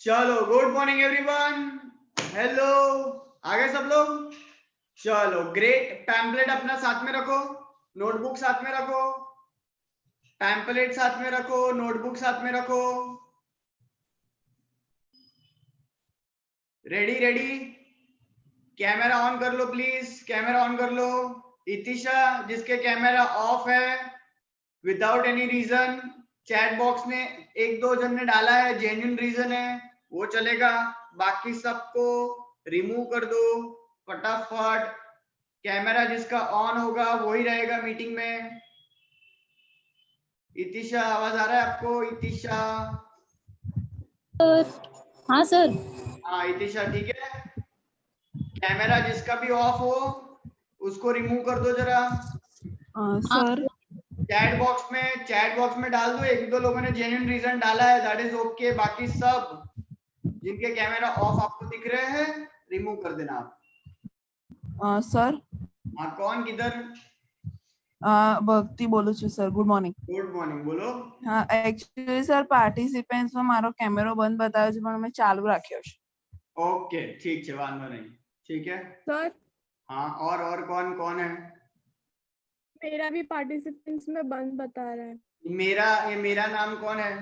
चलो good morning everyone. Hello, आ गए सब लोग? चलो ग्रेट। पैम्पलेट अपना साथ में रखो, नोटबुक साथ में रखो, पैम्पलेट साथ में रखो, नोटबुक साथ में रखो। Ready ready. कैमरा ऑन कर लो प्लीज, कैमरा ऑन कर लो। इतिशा जिसके कैमरा ऑफ है without any reason, chat box में एक दो जन ने डाला है जेन्युइन रीजन है वो चलेगा, बाकी सबको रिमूव कर दो फटाफट। कैमरा जिसका ऑन होगा वही रहेगा मीटिंग में। इतिशा आवाज आ रहा है आपको? इतिशा? हाँ सर। हाँ इतिशा ठीक है। कैमरा जिसका भी ऑफ हो उसको रिमूव कर दो जरा। सर चैट बॉक्स में डाल दो, एक दो लोगों ने जेन्युइन रीजन डाला है, दैट इज ओके। बाकी सब जिनके कैमरा ऑफ आपको दिख रहे हैं रिमूव कर देना आप। सर हाँ कौन किधर? ભક્તિ બોલું છું sir. Good morning. Good morning, બોલો. હા एक्चुअली સર પાર્ટિસિપેન્ટ્સ માં મારો કેમેરો બંધ બતાવે છે પણ મેં ચાલુ રાખ્યો છે. ओके ठीक है, वांधो नहीं, ठीक है सर। हाँ और कौन कौन है? मेरा भी पार्टिसिपेंट्स में बंद बता रहा है। मेरा नाम कौन है?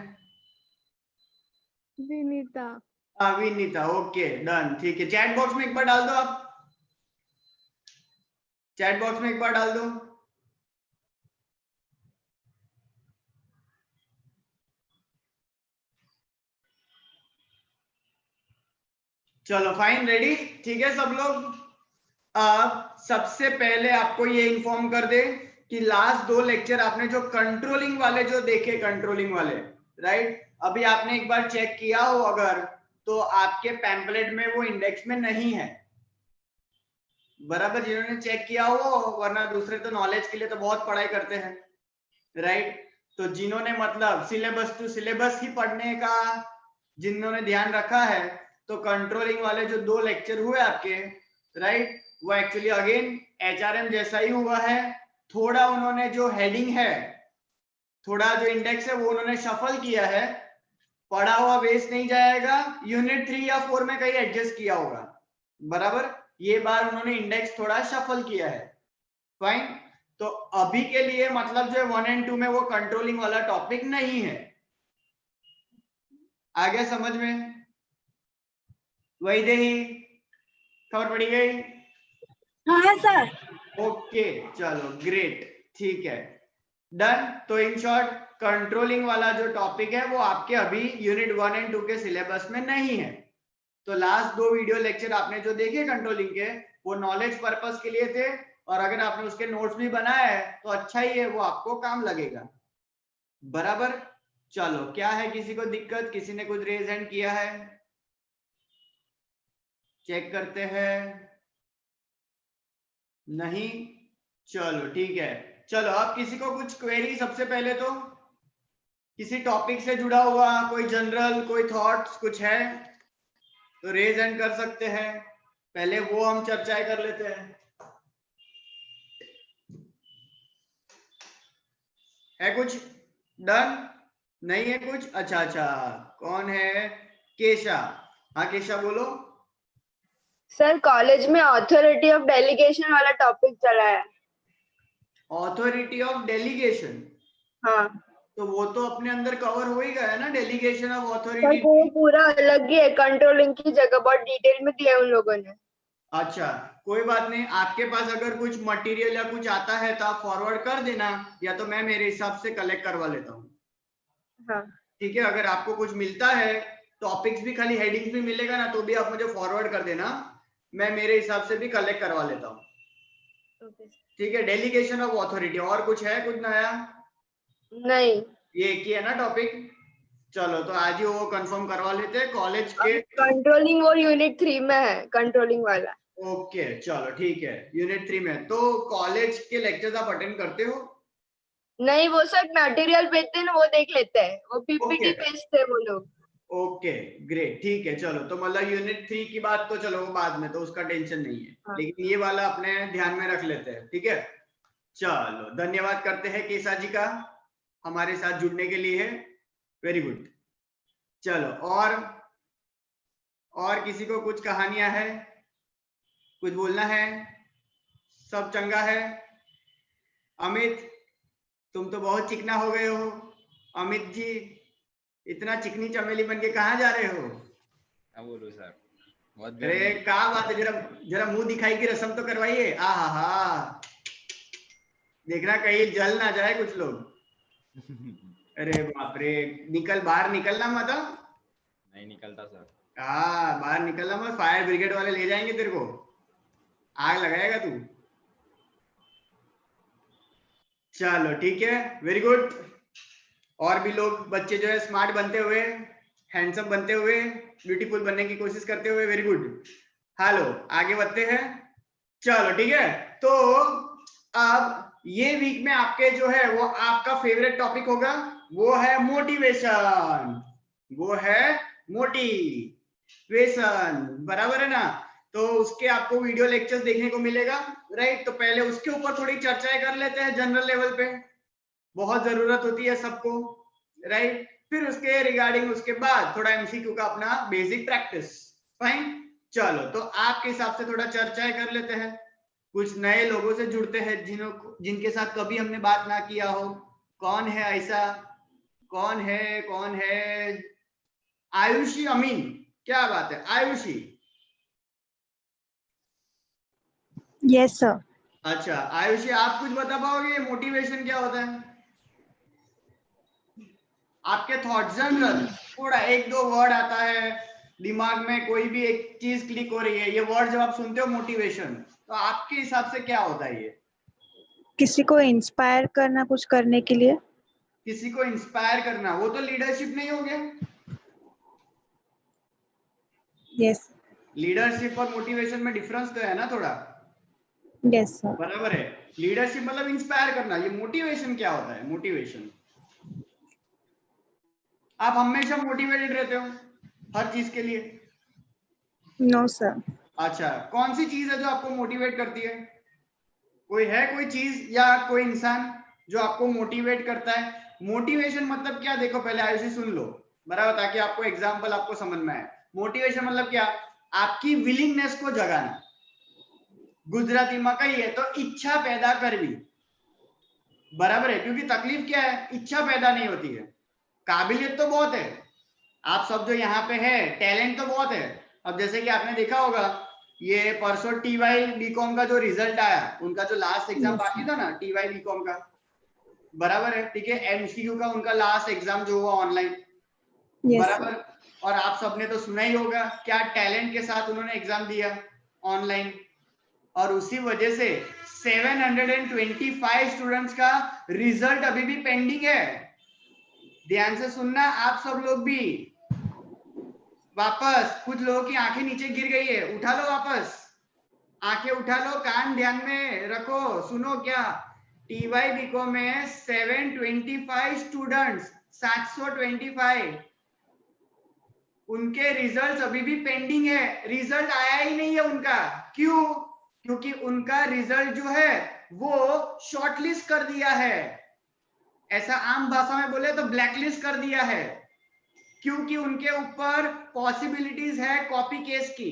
विनीता। हाँ विनीता, ओके डन, ठीक है। चैट बॉक्स में एक बार डाल दो आप, चैट बॉक्स में एक बार डाल दो। चलो फाइन, रेडी, ठीक है सब लोग। अब सबसे पहले आपको ये इन्फॉर्म कर दे कि लास्ट दो लेक्चर आपने जो कंट्रोलिंग वाले जो देखे, कंट्रोलिंग वाले, राइट, अभी आपने एक बार चेक किया हो अगर, तो आपके पैम्पलेट में वो इंडेक्स में नहीं है, बराबर, जिन्होंने चेक किया हो, वरना दूसरे तो नॉलेज के लिए तो बहुत पढ़ाई करते हैं, राइट। तो जिन्होंने मतलब सिलेबस टू सिलेबस ही पढ़ने का जिन्होंने ध्यान रखा है, तो कंट्रोलिंग वाले जो दो लेक्चर हुए आपके, राइट, वो एक्चुअली अगेन एचआरएम जैसा ही हुआ है। थोड़ा उन्होंने जो हेडिंग है, थोड़ा जो इंडेक्स है वो उन्होंने शफल किया है, पढ़ा हुआ वेस्ट नहीं जाएगा। यूनिट 3 या 4 में कहीं एडजस्ट किया होगा, बराबर, ये बार उन्होंने इंडेक्स थोड़ा शफल किया है, फाइन। तो अभी के लिए मतलब जो 1 और 2 में वो कंट्रोलिंग वाला टॉपिक नहीं है, आ गया समझ में? वही दे ही खबर पड़ी गई? हाँ सर। ओके चलो ग्रेट, ठीक है डन। तो इन शॉर्ट कंट्रोलिंग वाला जो टॉपिक है वो आपके अभी यूनिट 1 और 2 के सिलेबस में नहीं है। तो लास्ट दो वीडियो लेक्चर आपने जो देखे कंट्रोलिंग के, वो नॉलेज पर्पस के लिए थे, और अगर आपने उसके नोट्स भी बनाए हैं तो अच्छा ही है, वो आपको काम लगेगा, बराबर। चलो क्या है, किसी को दिक्कत? किसी ने कुछ रेज हैंड किया है? चेक करते हैं, नहीं, चलो ठीक है। चलो अब किसी को कुछ क्वेरी? सबसे पहले तो किसी टॉपिक से जुड़ा हुआ कोई जनरल कोई थॉट्स कुछ है तो रेज हैंड कर सकते हैं, पहले वो हम चर्चाएं कर लेते हैं। है कुछ? डन? नहीं है कुछ? अच्छा अच्छा, कौन है? केशा, हाँ केशा बोलो। सर कॉलेज में अथॉरिटी ऑफ डेलीगेशन वाला टॉपिक चला है। Authority of delegation? हाँ तो वो तो अपने अंदर कवर हो ही गया ना, डेलीगेशन ऑफ सर, ऑथोरिटी। वो पूरा अलग ही है, कंट्रोलिंग की जगह बहुत डिटेल में दिया है उन लोगों ने। अच्छा कोई बात नहीं, आपके पास अगर कुछ मटेरियल या कुछ आता है तो आप फॉरवर्ड कर देना, या तो मैं मेरे हिसाब से कलेक्ट करवा लेता हूँ। हाँ ठीक है, अगर आपको कुछ मिलता है, टॉपिक्स भी खाली हेडिंग्स भी मिलेगा ना, तो भी आप मुझे फॉरवर्ड कर देना, मैं मेरे हिसाब से भी कलेक्ट करवा लेता हूँ। ठीक है, डेलीगेशन ऑफ ऑथोरिटी। और कुछ है कुछ नया? नहीं, ये एक ही है ना टॉपिक? चलो तो आज ही वो कंफर्म करवा लेते हैं कॉलेज के। कंट्रोलिंग वो यूनिट 3 में है, कंट्रोलिंग वाला। ओके चलो ठीक है, यूनिट 3 में। तो कॉलेज के लेक्चर्स आप अटेंड करते हो? नहीं, वो सब मटेरियल भेजते हैं ना, वो देख लेते हैं, वो पीपीटी Okay. भेजते हैं वो लोग। ओके ग्रेट, ठीक है। चलो तो मतलब यूनिट 3 की बात तो चलो वो बाद में, तो उसका टेंशन नहीं है, हाँ। लेकिन ये वाला अपने ध्यान में रख लेते हैं, ठीक है। चलो धन्यवाद करते हैं केसा जी का हमारे साथ जुड़ने के लिए, वेरी गुड। चलो और और किसी को कुछ कहानियां है, कुछ बोलना है? सब चंगा है? अमित, तुम तो बहुत चिकना हो गए हो। अमित जी, इतना चिकनी चमेली बन के कहाँ जा रहे हो? क्या बोलूं सर, बहुत अरे गर्मी। क्या बात है, जरा जरा मुंह दिखाई की रस्म तो करवाइए। आहा, देखना कहीं जल ना जाए कुछ लोग। अरे बाप रे, निकल बाहर, निकलना मत। नहीं निकलता सर। हाँ, बाहर निकलना मत, फायर ब्रिगेड वाले ले जाएंगे तेरे को, आग लगाएगा तू। चलो ठीक है, वेरी गुड। और भी लोग, बच्चे जो है स्मार्ट बनते हुए, हैंडसम बनते हुए, ब्यूटीफुल बनने की कोशिश करते हुए, वेरी गुड। हेलो, आगे बढ़ते हैं। चलो ठीक है, तो अब ये वीक में आपके जो है वो आपका फेवरेट टॉपिक होगा, वो है मोटिवेशन। वो है मोटिवेशन, बराबर है ना? तो उसके आपको वीडियो लेक्चर्स देखने को मिलेगा, राइट? तो पहले उसके ऊपर थोड़ी चर्चाएं कर लेते हैं जनरल लेवल पे, बहुत जरूरत होती है सबको, राइट? फिर उसके रिगार्डिंग उसके बाद थोड़ा एमसीक्यू का अपना बेसिक प्रैक्टिस। फाइन, चलो तो आपके हिसाब से थोड़ा चर्चाएं कर लेते हैं, कुछ नए लोगों से जुड़ते हैं जिनके साथ कभी हमने बात ना किया हो। कौन है ऐसा? कौन है? आयुषी अमीन, क्या बात है आयुषी? Yes sir. अच्छा आयुषी, आप कुछ बता पाओगे मोटिवेशन क्या होता है? आपके थॉट्स जनरल, थोड़ा एक दो वर्ड आता है दिमाग में, कोई भी एक चीज क्लिक हो रही है, ये वर्ड जब आप सुनते हो मोटिवेशन, तो आपके हिसाब से क्या होता है? ये किसी को इंस्पायर करना कुछ करने के लिए। किसी को इंस्पायर करना, वो तो लीडरशिप नहीं हो गया? यस। लीडरशिप और मोटिवेशन में डिफरेंस तो है ना थोड़ा? Yes sir. बराबर है। लीडरशिप मतलब इंस्पायर करना, ये मोटिवेशन क्या होता है? मोटिवेशन, आप हमेशा मोटिवेटेड रहते हो हर चीज के लिए? No sir. अच्छा, कौन सी चीज है जो आपको मोटिवेट करती है? कोई चीज या कोई इंसान जो आपको मोटिवेट करता है? मोटिवेशन मतलब क्या, देखो पहले आयुषी सुन लो बराबर, ताकि आपको एग्जांपल आपको समझ में आए। मोटिवेशन मतलब क्या? आपकी विलिंगनेस को जगाना, गुजराती में कही है तो इच्छा पैदा करवी, बराबर है? क्योंकि तकलीफ क्या है, इच्छा पैदा नहीं होती है। काबिलियत तो बहुत है, आप सब जो यहाँ पे है, टैलेंट तो बहुत है। अब जैसे कि आपने देखा होगा, ये परसों टीवाई बीकॉम का जो रिजल्ट आया, उनका जो लास्ट एग्जाम बाकी था ना टीवाई बीकॉम का, बराबर है? ठीक है, एमसीक्यू का उनका लास्ट एग्जाम जो हुआ ऑनलाइन, बराबर? और आप सबने तो सुना ही होगा क्या टैलेंट के साथ उन्होंने एग्जाम दिया ऑनलाइन, और उसी वजह से 725 स्टूडेंट्स का रिजल्ट अभी भी पेंडिंग है। ध्यान से सुनना आप सब लोग भी, वापस कुछ लोगों की आंखें नीचे गिर गई है, उठा लो वापस, आंखें उठा लो, कान ध्यान में रखो, सुनो क्या, टीवाई बीकॉम में 725 स्टूडेंट्स, 725, उनके रिजल्ट अभी भी पेंडिंग है, रिजल्ट आया ही नहीं है उनका। क्यों? क्योंकि उनका रिजल्ट जो है वो शॉर्टलिस्ट कर दिया है, ऐसा आम भाषा में बोले तो ब्लैकलिस्ट कर दिया है, क्योंकि उनके ऊपर पॉसिबिलिटीज है कॉपी केस की,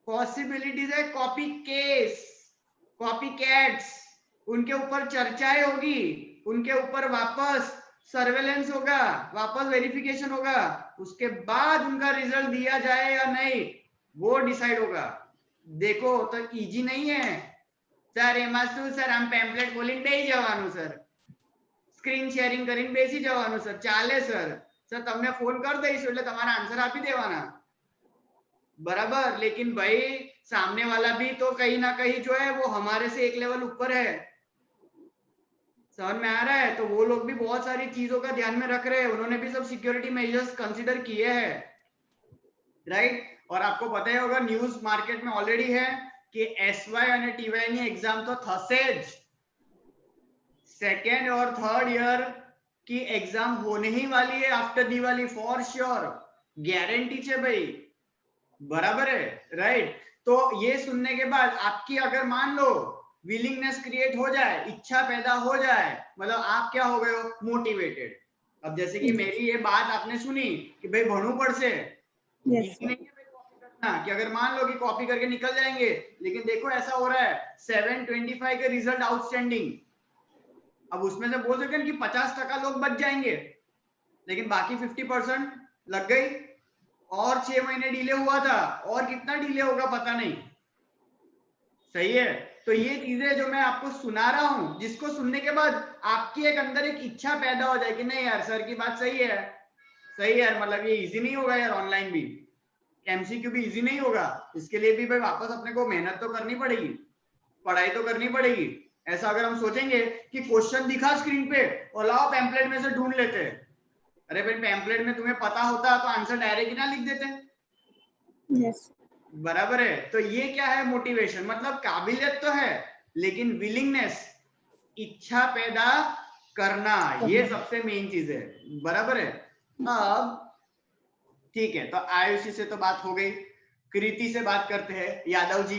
पॉसिबिलिटीज है कॉपी केस, कॉपी कैट्स, उनके ऊपर चर्चाएं होगी, उनके ऊपर वापस सर्वेलेंस होगा, वापस वेरिफिकेशन होगा, उसके बाद उनका रिजल्ट दिया जाए या नहीं वो डिसाइड होगा। देखो तो इजी नहीं है सर, એમાં શું સર, આમ પેમ્પલેટ ખોલીને બેસી જવાનું સર, સ્ક્રીન શેરિંગ કરીને બેસી જવાનું સર, ચાલે સર, સર તમને ફોન કરી દઈશું એટલે તમારા આન્સર આપી દેવાના, बराबर? लेकिन भाई सामने वाला भी तो कहीं ना कहीं जो है वो हमारे से एक लेवल ऊपर है, समझ में आ रहा है? तो वो लोग भी बहुत सारी चीजों का ध्यान में रख रहे हैं, उन्होंने भी सब सिक्योरिटी मेजर्स कंसीडर किए हैं, राइट? और आपको पता ही होगा, न्यूज मार्केट में ऑलरेडी है कि एसवाय અને ટીવાય ની एग्जाम तो થશે જ, सेकेंड और थर्ड ईयर की एग्जाम होने ही वाली है after Diwali, for sure, guarantee है भाई, बराबर है? राइट? तो ये सुनने के बाद आपकी अगर मान लो विलिंगनेस क्रिएट हो जाए, इच्छा पैदा हो जाए, मतलब आप क्या हो गए हो, मोटिवेटेड। अब जैसे कि मेरी ये बात आपने सुनी कि भाई भणવું પડશે, Yes, Easy sir. नहीं है भाई कॉपी करना कि अगर मान लो कि कॉपी करके निकल जाएंगे, लेकिन देखो ऐसा हो रहा है 725 के रिजल्ट आउटस्टैंडिंग। अब उसमें से बोल सकते हैं कि 50% लोग बच जाएंगे, लेकिन बाकी 50% लग गई, और 6 महीने डिले हुआ था, और कितना डिले होगा पता नहीं। सही है, तो ये चीजें जो मैं आपको सुना रहा हूं, जिसको सुनने के बाद आपकी एक अंदर एक इच्छा पैदा हो जाए कि नहीं यार सर की बात सही है, सही है यार, मतलब ये इजी नहीं होगा यार, ऑनलाइन भी एमसीक्यू भी इजी नहीं होगा, इसके लिए भी भाई वापस अपने को मेहनत तो करनी पड़ेगी, पढ़ाई तो करनी पड़ेगी। ऐसा अगर हम सोचेंगे कि क्वेश्चन दिखा स्क्रीन पे और लाओ पैम्पलेट में से ढूंढ लेते हैं, अरे भाई पैम्पलेट में तुम्हें पता होता तो आंसर डायरेक्ट ही ना लिख देते। Yes. बराबर है, तो ये क्या है मोटिवेशन, मतलब काबिलियत तो है लेकिन विलिंगनेस, इच्छा पैदा करना, ये सबसे मेन चीज है। बराबर है। अब ठीक है, तो आयुषी से तो बात हो गई, कृति से बात करते हैं। Yadav ji,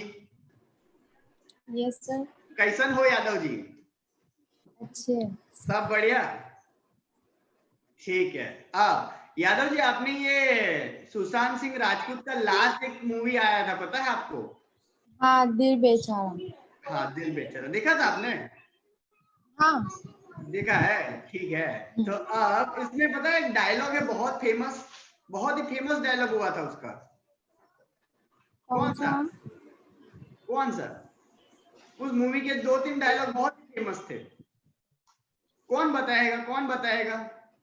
yes sir. कैसन हो यादव जी? अच्छे। सब बढ़िया, ठीक है। अब यादव जी, आपने ये सुशांत सिंह राजपूत का लास्ट एक मूवी आया था, पता है आपको? हाँ, दिल बेचारा। हाँ, दिल बेचारा, देखा था आपने? हाँ। देखा है, ठीक है। तो अब इसमें पता है एक डायलॉग है बहुत फेमस, बहुत ही फेमस डायलॉग हुआ था उसका। कौन सा? कौन सा? उस मूवी के 2-3 डायलॉग बहुत ही फेमस थे। कौन बताएगा, कौन बताएगा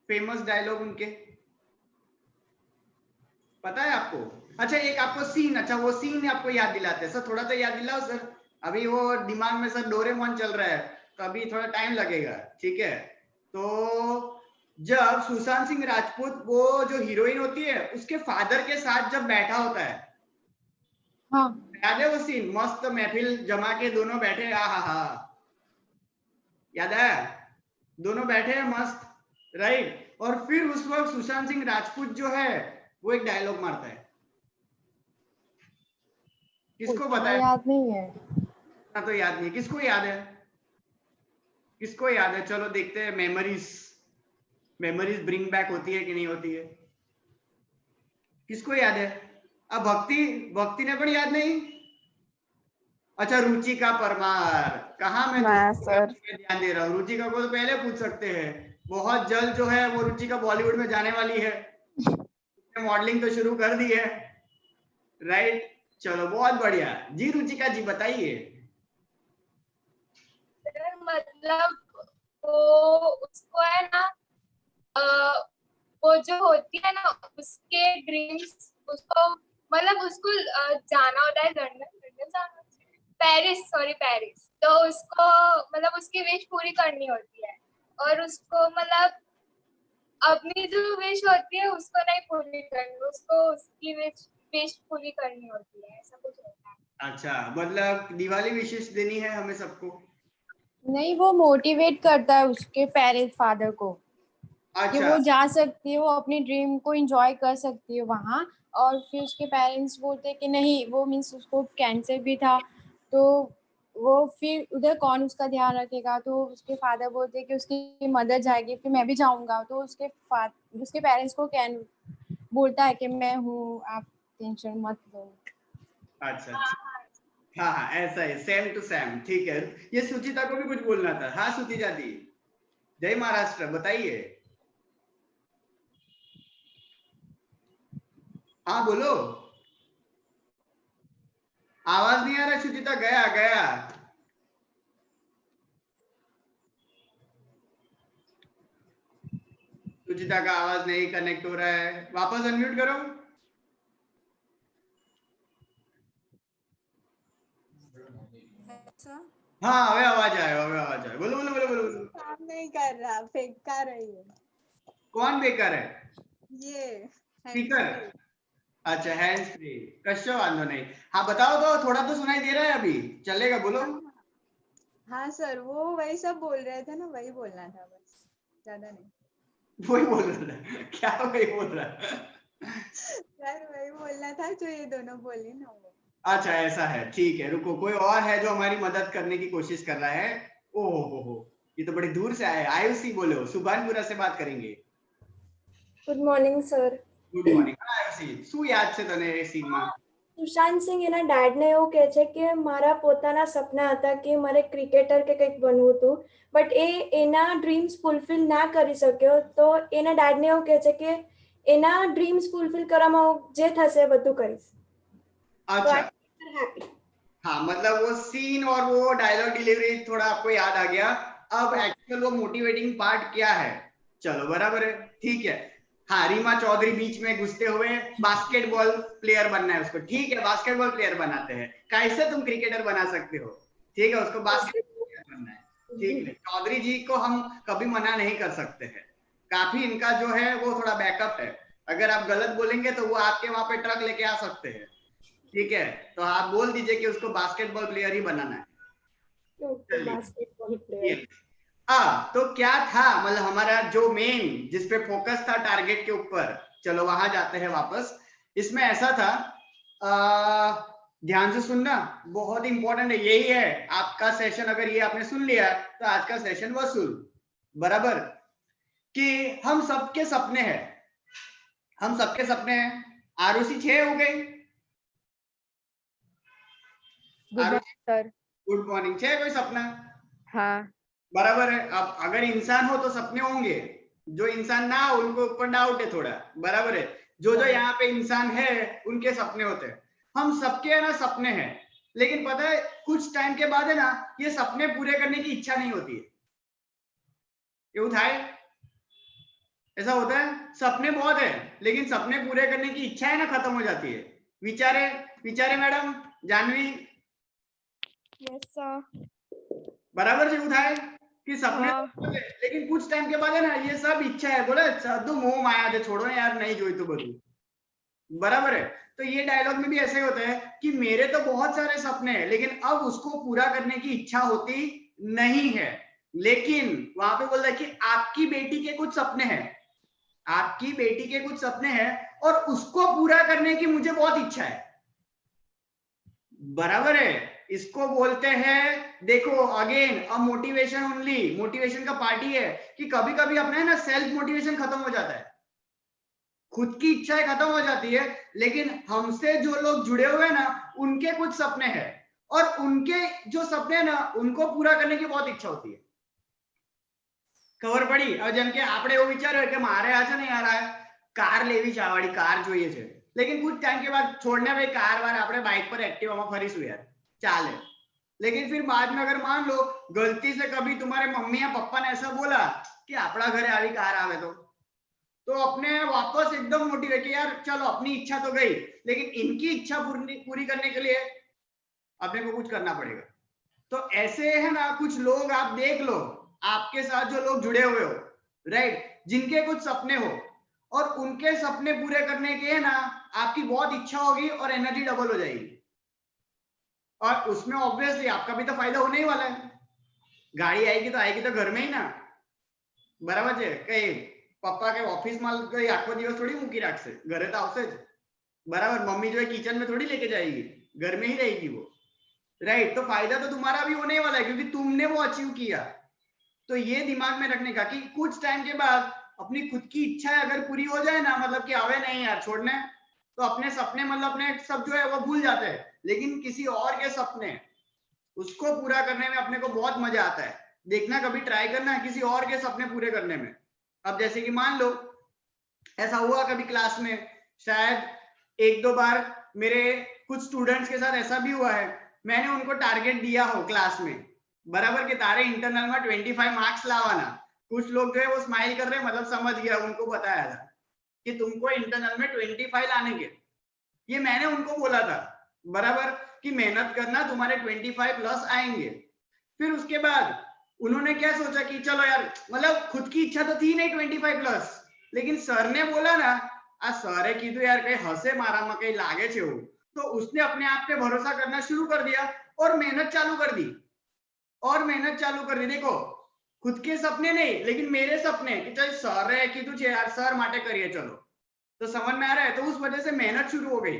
फेमस डायलॉग उनके? पता है आपको? अच्छा, एक आपको सीन, अच्छा वो सीन आपको याद दिलाते हैं सर, थोड़ा सा याद दिलाओ सर, अभी वो दिमाग में सर डोरेमोन चल रहा है, तो अभी थोड़ा टाइम लगेगा, ठीक है। तो जब सुशांत सिंह राजपूत, वो जो हीरोइन होती है, उसके फादर के साथ जब बैठा होता है, हाँ। याद है वो सीन? मस्त महफिल जमा के दोनों बैठे, हा हा हा, याद है? दोनों बैठे हैं मस्त, राइट। और फिर उस वक्त सुशांत सिंह राजपूत जो है वो एक डायलॉग मारता है, किसको उतना पता है? याद नहीं है। तो याद नहीं, किसको याद है? किसको याद है? चलो देखते हैं, मेमोरीज, मेमोरीज ब्रिंग बैक होती है कि नहीं होती है, किसको याद है? अब भक्ति, भक्ति ने पण याद नहीं? अच्छा, रुचिका परमार, कहा मैं सर ध्यान दे रहा हूँ, रुचिका को तो पहले पूछ सकते हैं, बहुत जल्द जो है वो रुचिका बॉलीवुड में जाने वाली है, मॉडलिंग तो शुरू कर दी है, राइट। चलो बहुत बढ़िया जी, रुचिका जी बताइए। मतलब वो उसको है ना, वो जो होती है ना उसके ड्रीम्स, उसको मतलब उसको जाना होता है लंदन, लंदन जाना, पेरिस, सॉरी पेरिस, तो उसको मतलब उसकी विश पूरी करनी होती है, और उसको मतलब अपनी जो विश होती है उसको नहीं पूरी करनी, उसको उसकी विश पूरी करनी होती है, ऐसा कुछ होता है। अच्छा, मतलब दिवाली विशेष देनी है हमें सबको? नहीं, वो मोटिवेट करता है उसके पेरेंट्स, फादर को, कि अच्छा, वो जा सकती है, वो अपनी ड्रीम को एंजॉय कर सकती है वहाँ। और फिर उसके पेरेंट्स बोलते हैं कि नहीं, वो मीन्स उसको कैंसर भी था, तो वो फिर उधर कौन उसका ध्यान रखेगा, तो उसके फादर बोलते हैं कि उसकी मदर जाएगी, फिर मैं भी जाऊंगा, तो उसके पेरेंट्स को कैन बोलता है कि मैं हूँ, आप टेंशन मत लो। अच्छा, हाँ हाँ, ऐसा है, सेम टू सेम, ठीक है। ये सुचिता को भी कुछ बोलना था। हाँ सुचिता जी, जय महाराष्ट्र, बताइए। हाँ बोलो, आवाज नहीं आ रहा सुचिता, गया गया। सुचिता का आवाज नहीं कनेक्ट हो रहा है, वापस अनम्यूट करो। हाँ, हमें आवाज आए, हमें आवाज आए, बोलो बोलो बोलो बोलो बोलो। काम नहीं कर रहा, बेकार है ये। कौन बेकार है? ये स्पीकर? अच्छा, हैंड्स फ्री, कशो वांधो नहीं। हाँ बताओ, तो थोड़ा तो सुनाई दे रहा है अभी, चलेगा, बोलो। हाँ सर, वो वही सब बोल रहे थे ना, वही बोलना था बस, ज्यादा नहीं। वही बोल रहा है क्या? वही बोल रहा है? सर वही बोलना था जो ये दोनों बोली ना वो। अच्छा ऐसा है, ठीक है, रुको, कोई और है जो हमारी मदद करने की कोशिश कर रहा है? ओहो, ये तो बड़ी दूर से आए, आयुषी बोलो, सुभानपुरा से बात करेंगे। Good morning sir. Good morning. શું યાદ છે તને એ સીનમાં? સુશાંત સિંહ એના ડેડને એવું કહે છે કે મારા પોતાના સપના હતા કે મારે ક્રિકેટર કે કંઈક બનવું હતું, બટ એ એના ડ્રીમ્સ ફૂલફિલ ના કરી શક્યો. તો એના ડેડને એવું કહે છે કે એના ડ્રીમ્સ ફૂલફિલ કરવામાં હું જે થશે બધું કરીશ. अच्छा, हैप्पी. हाँ मतलब वो सीन और वो डायलॉग डिलीवरी थोड़ा आपको याद आ गया. अब एक्चुअल वो मोटिवेटिंग पार्ट क्या है? चलो बराबर है, ठीक है. हाँ, रीमा चौधरी बीच में घुसते हुए बास्केटबॉल प्लेयर बनना है उसको. ठीक है, बास्केटबॉल प्लेयर बनाते हैं. कैसे तुम क्रिकेटर बना सकते हो? ठीक है, उसको बास्केटबॉल प्लेयर बनना है. ठीक है, चौधरी जी को हम कभी मना नहीं कर सकते हैं. काफी इनका जो है वो थोड़ा बैकअप है. अगर आप गलत बोलेंगे तो वो आपके वहां पे ट्रक लेके आ सकते हैं. ठीक है, तो आप बोल दीजिए कि उसको बास्केटबॉल प्लेयर ही बनाना है. Basketball player. तो क्या था मतलब हमारा जो मेन जिस पे फोकस था टारगेट के ऊपर, चलो वहां जाते हैं वापस. इसमें ऐसा था, ध्यान से सुनना, बहुत इंपॉर्टेंट है. यही है आपका सेशन. अगर ये आपने सुन लिया तो आज का सेशन वसूल. बराबर कि हम सबके सपने हैं, हम सबके सपने हैं. आरुषि 6 हो गई. सर. Good morning. 6 कोई सपना? हाँ. बराबर है. अब अगर इंसान हो तो सपने होंगे, जो इंसान ना हो उनको ऊपर डाउट है थोड़ा. बराबर है. जो जो यहाँ पे इंसान है उनके सपने होते हैं. हम सबके है ना सपने हैं, लेकिन पता है कुछ टाइम के बाद है ना ये सपने पूरे करने की इच्छा नहीं होती है. એવું થાય? ऐसा होता है. सपने बहुत है लेकिन सपने पूरे करने की इच्छा है ना खत्म हो जाती है. विचारे विचारे मैडम जानवी. Yes sir. बराबर से उठाए कि सपने तो लेकिन कुछ टाइम के बाद है ना ये सब इच्छा है बोले साधु मोह माया दे छोड़ो यार नहीं जोई तो बधु. बराबर है. तो ये डायलॉग में भी ऐसे ही होता है कि मेरे तो बहुत सारे सपने हैं लेकिन अब उसको पूरा करने की इच्छा होती नहीं है. लेकिन वहां पे बोल रहा है कि आपकी बेटी के कुछ सपने हैं, आपकी बेटी के कुछ सपने हैं और उसको पूरा करने की मुझे बहुत इच्छा है. बराबर है. इसको बोलते हैं, देखो again a motivation only. Motivation का पार्ट ही है कि कभी कभी अपना है ना सेल्फ मोटिवेशन खत्म हो जाता है, खुद की इच्छाएं खत्म हो जाती है, लेकिन हमसे जो लोग जुड़े हुए हैं ना उनके कुछ सपने हैं और उनके जो सपने हैं ना उनको पूरा करने की बहुत इच्छा होती है. खबर पड़ी? अब જેમ કે આપણે એવું વિચાર્યું કે મારે આ છે ને યાર આ કાર લેવી છે, આવાળી કાર જોઈએ છે, लेकिन कुछ टाइम के बाद छोड़ने भाई कार वार આપણે बाइक पर एक्टिवा में फरीશું यार चाले. लेकिन फिर बाद में अगर मान लो गलती से कभी तुम्हारे मम्मी या पापा ने ऐसा बोला कि अपना घरे आवी कार आवे तो अपने वापस एकदम मोटिवेट कि यार चलो अपनी इच्छा तो गई लेकिन इनकी इच्छा पूरी करने के लिए अपने को कुछ करना पड़ेगा. तो ऐसे है ना कुछ लोग आप देख लो आपके साथ जो लोग जुड़े हुए हो, राइट, जिनके कुछ सपने हो और उनके सपने पूरे करने के ना आपकी बहुत इच्छा होगी और एनर्जी डबल हो जाएगी. और उसमें ऑब्वियसली आपका भी तो फायदा होने ही वाला है. गाड़ी आएगी तो घर में ही ना. बराबर है. कई पप्पा के ऑफिस में कोई आखो दिवस थोड़ी मूकी राखशे, घरे तो आवशे ज. बराबर. मम्मी जो है किचन में थोड़ी लेके जाएगी, घर में ही रहेगी वो, राइट. तो फायदा तो तुम्हारा भी होने वाला है क्योंकि तुमने वो अचीव किया. तो ये दिमाग में रखने का कि कुछ टाइम के बाद अपनी खुद की इच्छा अगर पूरी हो जाए ना, मतलब कि आवे नहीं यार छोड़ने, तो अपने सपने मतलब अपने सब जो है वो भूल जाते हैं. लेकिन किसी और के सपने उसको पूरा करने में अपने को बहुत मजा आता है. देखना, कभी ट्राई करना किसी और के सपने पूरे करने में. अब जैसे कि मान लो ऐसा हुआ कभी क्लास में, शायद 1-2 बार मेरे कुछ स्टूडेंट्स के साथ ऐसा भी हुआ है, मैंने उनको टारगेट दिया हो क्लास में, बराबर कि तारे इंटरनल में 25 मार्क्स लावाना. कुछ लोग जो है वो स्माइल कर रहे हैं, मतलब समझ गया, उनको बताया था कि तुमको इंटरनल में 25 लाने के. ये मैंने उनको बोला था, बराबर, कि मेहनत करना तुम्हारे 25 प्लस आएंगे. फिर उसके बाद उन्होंने क्या सोचा कि चलो यार, मतलब खुद की इच्छा तो थी नहीं 25 प्लस, लेकिन सर ने बोला ना, आ सरे कीधु यार कहीं हसे मारा में कहीं लागे छे वो, तो उसने अपने आप पे भरोसा करना शुरू कर दिया और मेहनत चालू कर दी. देखो खुद के सपने नहीं लेकिन मेरे सपने कि चल सर है कीधु छे यार सर माटे करिए, चलो, तो समझ में आ रहा है. तो उस वजह से मेहनत शुरू हो गई.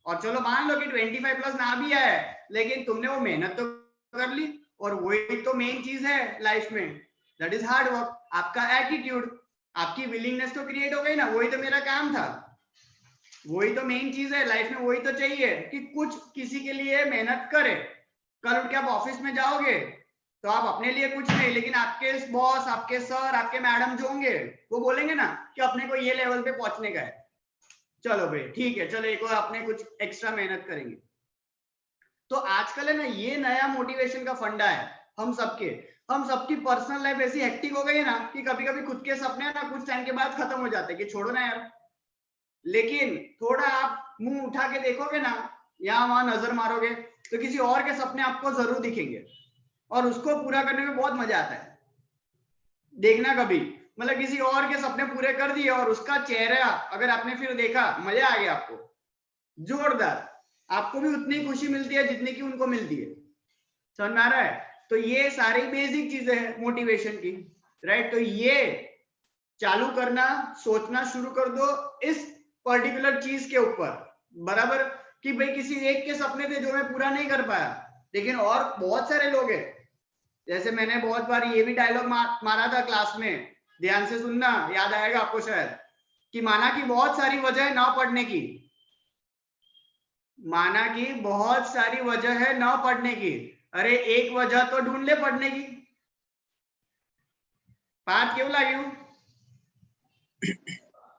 और चलो मान लो कि 25 प्लस ना भी आया है, लेकिन तुमने वो मेहनत तो कर ली. और वही तो मेन चीज है लाइफ में, दैट इज हार्ड वर्क. आपका एटीट्यूड, आपकी विलिंगनेस तो क्रिएट हो गई ना, वही तो मेरा काम था. वही तो मेन चीज है लाइफ में, वही तो चाहिए कि कुछ किसी के लिए मेहनत करे। कल उठ के आप ऑफिस में जाओगे तो आप अपने लिए कुछ नहीं, लेकिन आपके बॉस, आपके सर, आपके मैडम जो होंगे वो बोलेंगे ना कि अपने को ये लेवल पे पहुंचने का है, चलो भाई ठीक है, चलो एक और अपने कुछ एक्स्ट्रा मेहनत करेंगे। तो आजकल है ना ये नया मोटिवेशन का फंडा है हम सबकी पर्सनल लाइफ ऐसी हेक्टिक हो गई है ना कि कभी कभी खुद के सपने ना कुछ टाइम के बाद खत्म हो जाते हैं कि छोड़ो ना यार। लेकिन थोड़ा आप मुंह उठा के देखोगे ना, यहाँ वहां नजर मारोगे तो किसी और के सपने आपको जरूर दिखेंगे और उसको पूरा करने में बहुत मजा आता है। देखना कभी, मतलब किसी और के सपने पूरे कर दिए और उसका चेहरा अगर आपने फिर देखा, मजा आ गया आपको, जोरदार, आपको भी उतनी खुशी मिलती है जितनी की उनको मिलती है। समझ में आ रहा है? तो ये सारी बेसिक चीजें हैं मोटिवेशन की, राइट। तो ये चालू करना, सोचना शुरू कर दो इस पर्टिकुलर चीज के ऊपर, बराबर, कि भाई किसी एक के सपने थे जो मैं पूरा नहीं कर पाया, लेकिन और बहुत सारे लोग हैं। जैसे मैंने बहुत बार ये भी डायलॉग मारा था क्लास में, ध्यान से सुनना, याद आएगा आपको शायद, कि माना कि बहुत सारी वजह है ना पढ़ने की, माना कि बहुत सारी वजह है ना पढ़ने की, अरे एक वजह तो ढूंढ ले पढ़ने की। बात क्यों लगी हूं?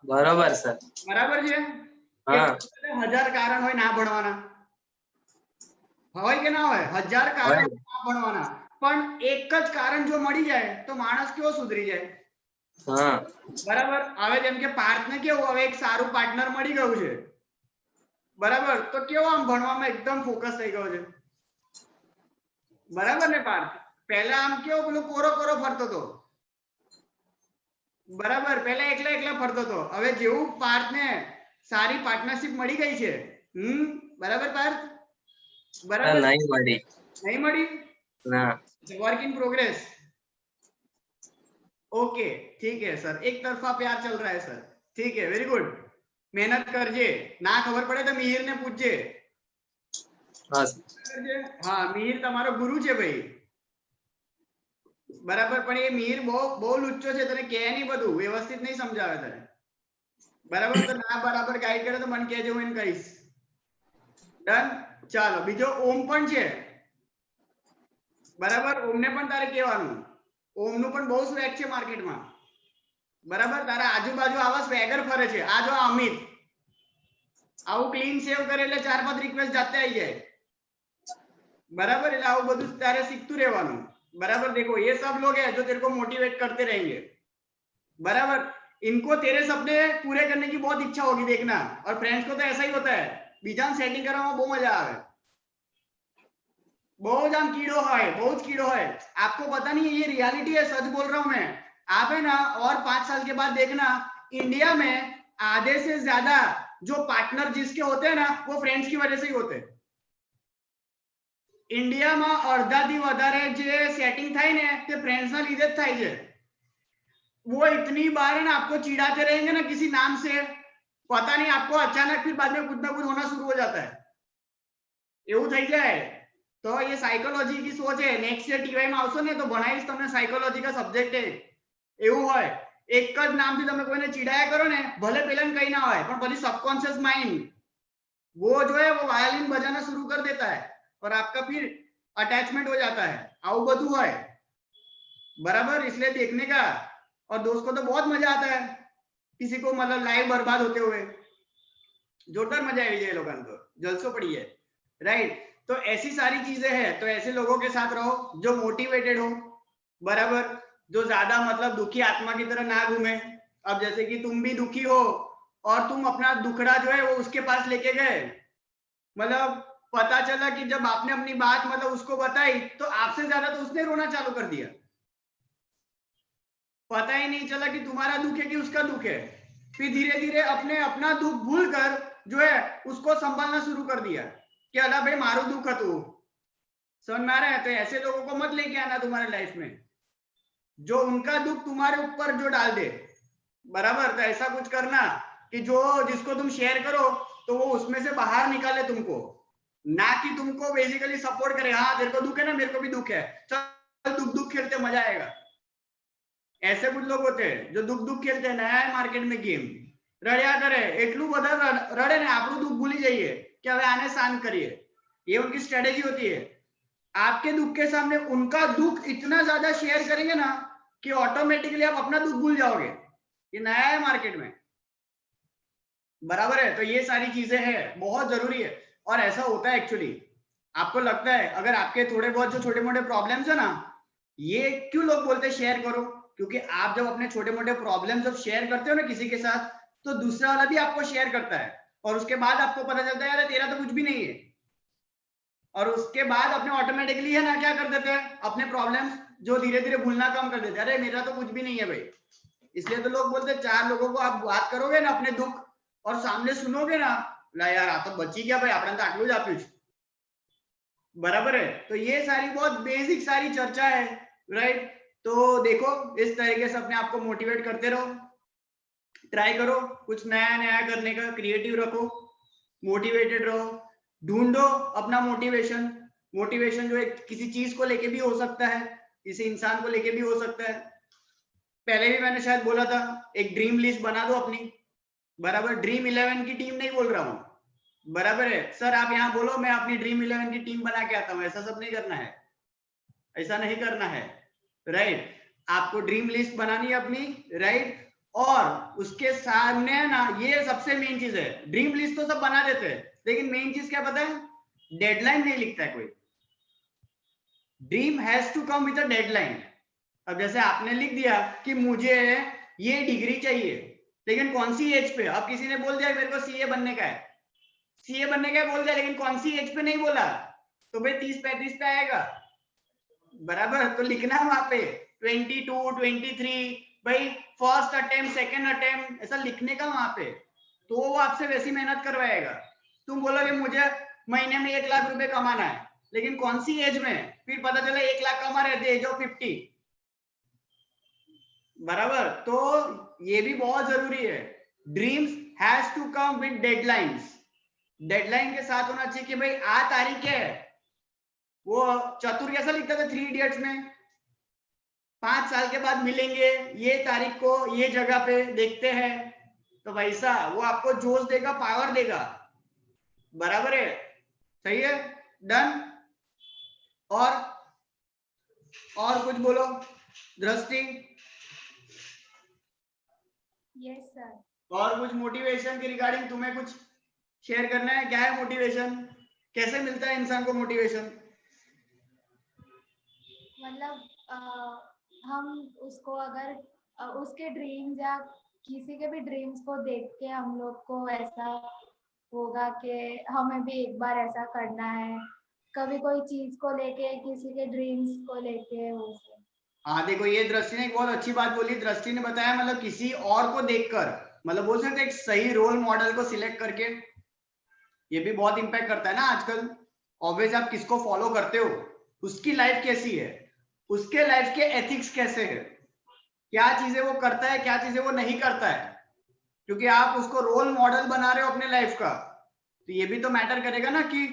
बराबर सर, बराबर છે? हाँ 1000 કારણ હોય ના ભણવાના, હોય કે ના હોય? 1000 કારણ હોય. ના ભણવાના, પણ એક જ કારણ જો મળી જાય તો માણસ કેવો સુધરી જાય, हाँ બરાબર? હવે જેમ કે પાર્થને કેવું, હવે એક સારું પાર્ટનર મળી ગયું છે, બરાબર, તો કેવો આમ ભણવામાં એકદમ ફોકસ થઈ ગયો છે, બરાબર ને પાર્થ? પહેલા આમ કેવો પેલો કોરો કોરો ફરતો હતો, બરાબર, પહેલા એકલા એકલા ફરતો હતો, હવે જેવું પાર્થને સારી પાર્ટનરશિપ મળી ગઈ છે, બરાબર પાર્થ? બરાબર नहीं मड़ी नहीं मળી? ना. Work in progress. ओके ठीक है सर, एक तरफा प्यार चल रहा है सर, ठीक है, वेरी गुड। मेहनत करजे, ना खबर पड़े तो मिहिर ने पूछजे। हाँ हाँ मिहिर તમારો ગુરુ છે ભાઈ, બરાબર, પણ એ મિહિર બહુ લુચ્ચો છે, તને કહે નહીં, બધું વ્યવસ્થિત નહીં સમજાવે તને, બરાબર? તો ના બરાબર ગાઈડ કરે તો મને કહેજો, હું એને કહીશ। ડન। ચાલો બીજો ઓમ પણ છે, બરાબર, ઓમને પણ તારે કહેવાનું, ઓમનું પણ બહુ સ્વેગ છે માર્કેટમાં, બરાબર, તારા આજુબાજુ આવા સ્વેગર ફરે છે, આ જો અમિત આવું ક્લીન શેવ કરે એટલે 4-5 રિક્વેસ્ટ જાતે આવી જાય, बराबर, એટલે આવું બધું તારે શીખતું રહેવાનું, बराबर। देखो ये सब लोग हैं जो तेरे को मोटिवेट करते रहेंगे, बराबर, इनको तेरे सपने पूरे करने की बहुत इच्छा होगी, देखना। और फ्रेंड्स को तो ऐसा ही होता है, बीजा सेटिंग કરવામાં બહુ મજા આવે, બહુ જ આમ कीड़ो है, बहुत कीड़ो है, आपको पता नहीं है, ये रियलिटी है, सच बोल रहा हूं मैं। आप है ना और 5 साल के बाद देखना, इंडिया में आधे से ज्यादा जो पार्टनर जिसके होते हैं ना, वो फ्रेंड्स की वजह से ही होते हैं। इंडियाમાં અડધાથી વધારે જે સેટિંગ થાય ને તે ફ્રેન્ડ્સના લીધે જ થાય છે। वो इतनी बार है ना आपको चिढ़ाते रहेंगे ना किसी नाम से, पता नहीं आपको अचानक फिर बाद में कुछ ना कुछ होना शुरू हो जाता है, એવું થઈ જાય। તો ये साइकोलॉजी की सोच है। नेक्स्ट ईयर टीवाई में આવશો ને તો ભણાવીશ તમને સાયકોલોજી का સબ્જેક્ટ है, એવું હોય, એક જ નામથી તમે કોઈને ચીડાયા કરો ને, ભલે પેલાને કઈ ના હોય, પણ પછી सबकॉन्शियस माइंड वो जो है वो वायलिन बजाना शुरू कर देता है और आपका फिर अटैचमेंट हो जाता है, आउ બધું હોય, बराबर। इसलिए देखने का, और दोस्त को तो बहुत मजा आता है किसी को मतलब लाइफ बर्बाद होते हुए, जोरदार मजा आई है लोगों को, जलसो पड़ी है, राइट। तो ऐसी सारी चीजें हैं, तो ऐसे लोगों के साथ रहो जो मोटिवेटेड हो, बराबर, जो ज्यादा मतलब दुखी आत्मा की तरह ना घूमे। अब जैसे कि तुम भी दुखी हो और तुम अपना दुखड़ा जो है वो उसके पास लेके गए, मतलब पता चला कि जब आपने अपनी बात मतलब उसको बताई तो आपसे ज्यादा तो उसने रोना चालू कर दिया, पता ही नहीं चला कि तुम्हारा दुख है कि उसका दुख है। फिर धीरे धीरे अपने अपना दुख भूल कर जो है उसको संभालना शुरू कर दिया कि अला भाई मारू दुख तू, समझ में आ रहा है? तो ऐसे लोगों को मत लेके आना तुम्हारे लाइफ में, जो उनका दुख तुम्हारे ऊपर जो डाल दे, बराबर। तो ऐसा कुछ करना कि जो जिसको तुम शेयर करो तो वो उसमें से बाहर निकाले तुमको, ना कि तुमको बेसिकली सपोर्ट करे, हाँ तेरे को दुख है ना, मेरे को भी दुख है, चल दुख दुख खेलते मजा आएगा। ऐसे कुछ लोग होते हैं जो दुख दुख खेलते हैं, नया है मार्केट में गेम, રડ્યા કરે, એટલું બધા રડે ને આપણું દુઃખ ભૂલી જઈએ कि હવે આને શાંત કરીએ. ये उनकी स्ट्रेटेजी होती है. आपके दुख के सामने उनका दुख इतना ज्यादा शेयर करेंगे ना कि ऑटोमेटिकली आप अपना दुख भूल जाओगे. ये नया है मार्केट में, बराबर है. तो ये सारी चीजें हैं, बहुत जरूरी है. और ऐसा होता है एक्चुअली, आपको लगता है अगर आपके थोड़े बहुत जो छोटे मोटे प्रॉब्लम्स है ना, ये क्यों लोग बोलते हैं शेयर करो, क्योंकि आप जब अपने छोटे मोटे प्रॉब्लम जब शेयर करते हो ना किसी के साथ, तो दूसरा वाला भी आपको शेयर करता है और उसके बाद आपको पता चलता है यार तेरा तो कुछ भी नहीं है. और उसके बाद अपने ऑटोमेटिकली है ना क्या कर देते हैं, अपने प्रॉब्लम्स जो धीरे धीरे भूलना कम कर देते हैं. अरे मेरा तो कुछ भी नहीं है भाई. इसलिए तो लोग बोलते हैं 4 लोगों को आप बात करोगे ना अपने दुख और सामने सुनोगे ना, ला यार आ तो बची गया भाई, આપણે તો આટલું જ આપ્યું છે. बराबर है. तो ये सारी बहुत बेसिक सारी चर्चा है, राइट. तो देखो इस तरीके से अपने आप को मोटिवेट करते रहो, ट्राई करो कुछ नया नया करने का, क्रिएटिव रखो, मोटिवेटेड रहो, ढूंढो अपना मोटिवेशन. मोटिवेशन जो है किसी चीज को लेके भी हो सकता है, किसी इंसान को लेके भी हो सकता है. पहले भी मैंने शायद बोला था एक ड्रीम लिस्ट बना दो अपनी, बराबर. ड्रीम 11 की टीम नहीं बोल रहा हूँ, बराबर है. सर आप यहाँ बोलो मैं अपनी ड्रीम 11 की टीम बना के आता हूँ, ऐसा सब नहीं करना है, ऐसा नहीं करना है, राइट. आपको ड्रीम लिस्ट बनानी है अपनी, राइट. और उसके सामने ना ये सबसे मेन चीज है. ड्रीम लिस्ट तो सब बना देते हैं, लेकिन मेन चीज क्या पता है, डेडलाइन नहीं लिखता है कोई. Dream has to come with a deadline. अब जैसे आपने लिख दिया कि मुझे ये डिग्री चाहिए, लेकिन कौन सी एज पे. अब किसी ने बोल दिया मेरे को सीए बनने का है, सीए बनने का बोल दिया, लेकिन कौन सी एज पे नहीं बोला, तो भाई 30-35 पे आएगा, बराबर. तो लिखना वहां पे 22, 23, भाई फर्स्ट अटेम्प्ट, सेकंड अटेम्प्ट, ऐसा लिखने का वहां पे. तो वो आपसे वैसी मेहनत करवाएगा. तुम बोलोगे मुझे महीने में 1 लाख रुपए कमाना है, लेकिन कौन सी एज में, फिर पता चला 1 लाख कमा रहे थे एज ऑफ 50, बराबर. तो ये भी बहुत जरूरी है. Dreams has to come with deadlines. Deadline के साथ होना चाहिए कि भाई आ तारीख है. वो चतुर कैसा लिखता था 3 इडियट्स में, 5 साल के बाद मिलेंगे ये तारीख को ये जगह पे, देखते हैं. तो वैसा वो आपको जोश देगा, पावर देगा, बराबर है. सही है, डन. और कुछ बोलो दृष्टि. Yes sir. और कुछ मोटिवेशन के रिगार्डिंग तुम्हें कुछ शेयर करना है? क्या है मोटिवेशन, कैसे मिलता है इंसान को मोटिवेशन? मतलब हम उसको अगर उसके ड्रीम्स या किसी के भी ड्रीम्स को देख के हम लोग को ऐसा होगा कि हमें भी एक बार ऐसा करना है. कभी कोई चीज को लेके, किसी के ड्रीम्स को लेके हो. हाँ देखो ये दृष्टि ने एक बहुत अच्छी बात बोली. दृष्टि ने बताया मतलब किसी और को देखकर, मतलब बोल सकते एक सही रोल मॉडल को सिलेक्ट करके. ये भी बहुत इंपैक्ट करता है ना आजकल. ऑब्वियस आप किसको फॉलो करते हो, उसकी लाइफ कैसी है, उसके लाइफ के एथिक्स कैसे है, क्या चीजें वो करता है, क्या चीजें वो नहीं करता है. क्योंकि आप उसको रोल मॉडल बना रहे हो अपने लाइफ का, तो ये भी तो मैटर करेगा ना कि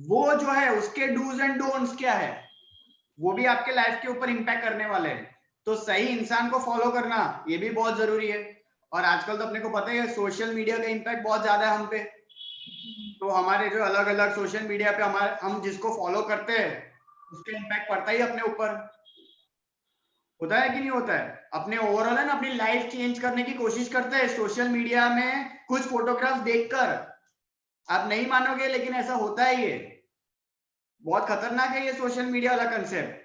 वो जो है उसके डूज एंड डोंट्स क्या है, वो भी आपके लाइफ के ऊपर इंपैक्ट करने वाले हैं. तो सही इंसान को फॉलो करना ये भी बहुत जरूरी है. और आजकल तो अपने को पता ही है सोशल मीडिया का इंपैक्ट बहुत ज्यादा है हम पे. तो हमारे जो अलग अलग सोशल मीडिया पे हम जिसको फॉलो करते हैं उसका इंपैक्ट पड़ता ही अपने ऊपर. होता है कि नहीं होता है? अपने ओवरऑल है ना अपनी लाइफ चेंज करने की कोशिश करते हैं सोशल मीडिया में कुछ फोटोग्राफ्स देखकर. आप नहीं मानोगे लेकिन ऐसा होता है. ये बहुत खतरनाक है ये सोशल मीडिया वाला कंसेप्ट.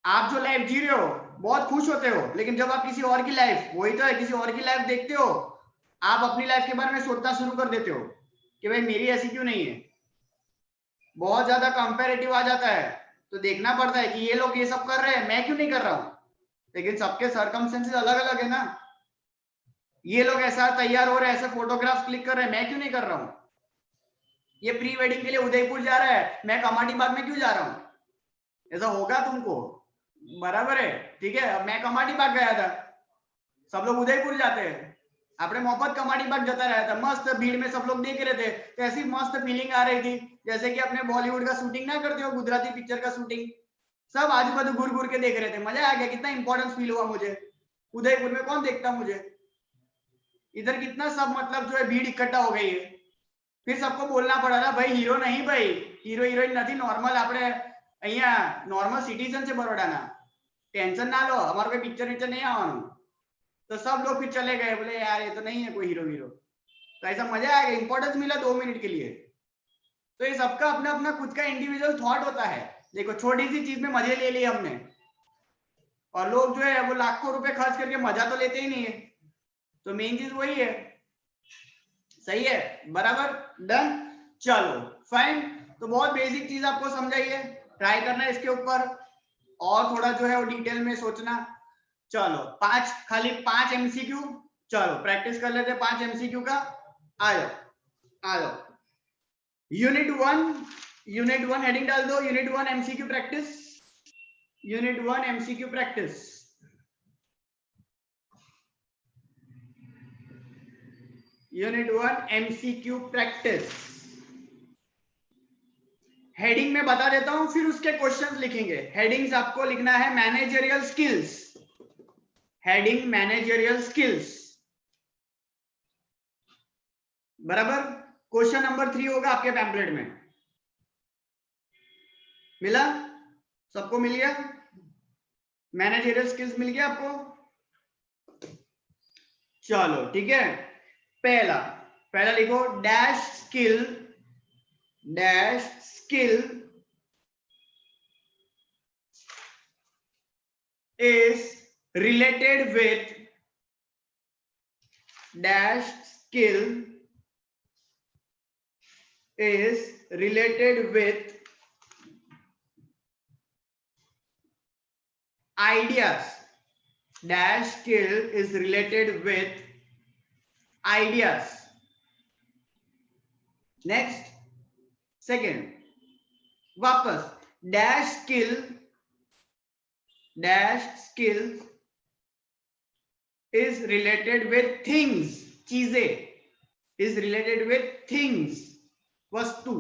आप जो लाइफ जी रहे हो बहुत खुश होते हो, लेकिन जब आप किसी और की लाइफ, वही तो है, किसी और की लाइफ देखते हो, आप अपनी लाइफ के बारे में सोचना शुरू कर देते हो कि भाई मेरी ऐसी क्यों नहीं है. बहुत ज्यादा कंपैरेटिव आ जाता है. तो देखना पड़ता है कि ये लोग ये सब कर रहे हैं, मैं क्यों नहीं कर रहा हूँ. लेकिन सबके सर्कमस्टेंसेस अलग अलग है ना. ये लोग ऐसा तैयार हो रहे हैं, ऐसे फोटोग्राफ्स क्लिक कर रहे हैं, मैं क्यों नहीं कर रहा हूँ. ये प्री वेडिंग के लिए उदयपुर जा रहा है, मैं कमाटी बाग में क्यों जा रहा हूँ. ऐसा होगा तुमको, बराबर है. ठीक है, अब मैं कमाटी बाग गया था, सब लोग उदयपुर जाते हैं, આપણે મોફત કમાટી બાગ જતા રહ્યા था. मस्त भीड़ में सब लोग देख रहे थे, तो ऐसी मस्त फीलिंग आ रही थी जैसे कि अपने बॉलीवुड का शूटिंग ना करते हो, गुजराती पिक्चर का शूटिंग. सब आजू बाजू घूर घूर के देख रहे थे, मजा आ गया. कितना इंपॉर्टेंस फील हुआ मुझे. उदयपुर में कौन देखता मुझे, इधर कितना सब मतलब जो है भीड़ इकट्ठा हो गई है। फिर सबको बोलना पड़ा था भाई हीरो नहीं, भाई हीरो हीरोइन नहीं, नॉर्मल આપણે અહીંયા નોર્મલ સિટીઝન છે બરોડાના, ટેન્શન ના લો, અમારું કોઈ પિક્ચર વિક્ચર नहीं આવવાનું। तो सब लोग फिर चले गए, बोले यार ये तो नहीं है कोई हीरो हीरो। तो ऐसा मजा आएगा, इंपॉर्टेंस मिला 2 मिनट के लिए। तो ये सबका अपना अपना खुद का इंडिविजुअल थॉट होता है। देखो छोटी सी चीज में मजे ले लिए हमने, और लोग जो है वो लाखों रुपए खर्च करके मजा तो लेते ही नहीं है। तो मेन चीज वही है। सही है, बराबर, डन। चलो फाइन। तो बहुत बेसिक चीज आपको समझाई है, ट्राई करना इसके ऊपर और थोड़ा जो है वो डिटेल में सोचना। चलो 5 खाली 5 एमसीक्यू, चलो प्रैक्टिस कर लेते हैं 5 एमसीक्यू का। आ जाओ यूनिट 1 हेडिंग डाल दो, unit 1 MCQ practice, unit 1 MCQ practice. Unit 1 MCQ practice. Heading में बता देता हूं, फिर उसके क्वेश्चंस लिखेंगे। हेडिंग्स आपको लिखना है managerial skills, heading managerial skills, बराबर। क्वेश्चन नंबर 3 होगा आपके पैम्पलेट में। मिला सबको? मिल गया? मैनेजरियल स्किल्स मिल गया आपको? चलो ठीक है। पहला लिखो dash skill is related with dash skill is related with ideas, dash skill is related with ideas। Next second, वापस dash skill is related with things, चीजें, is related with things, वस्तु।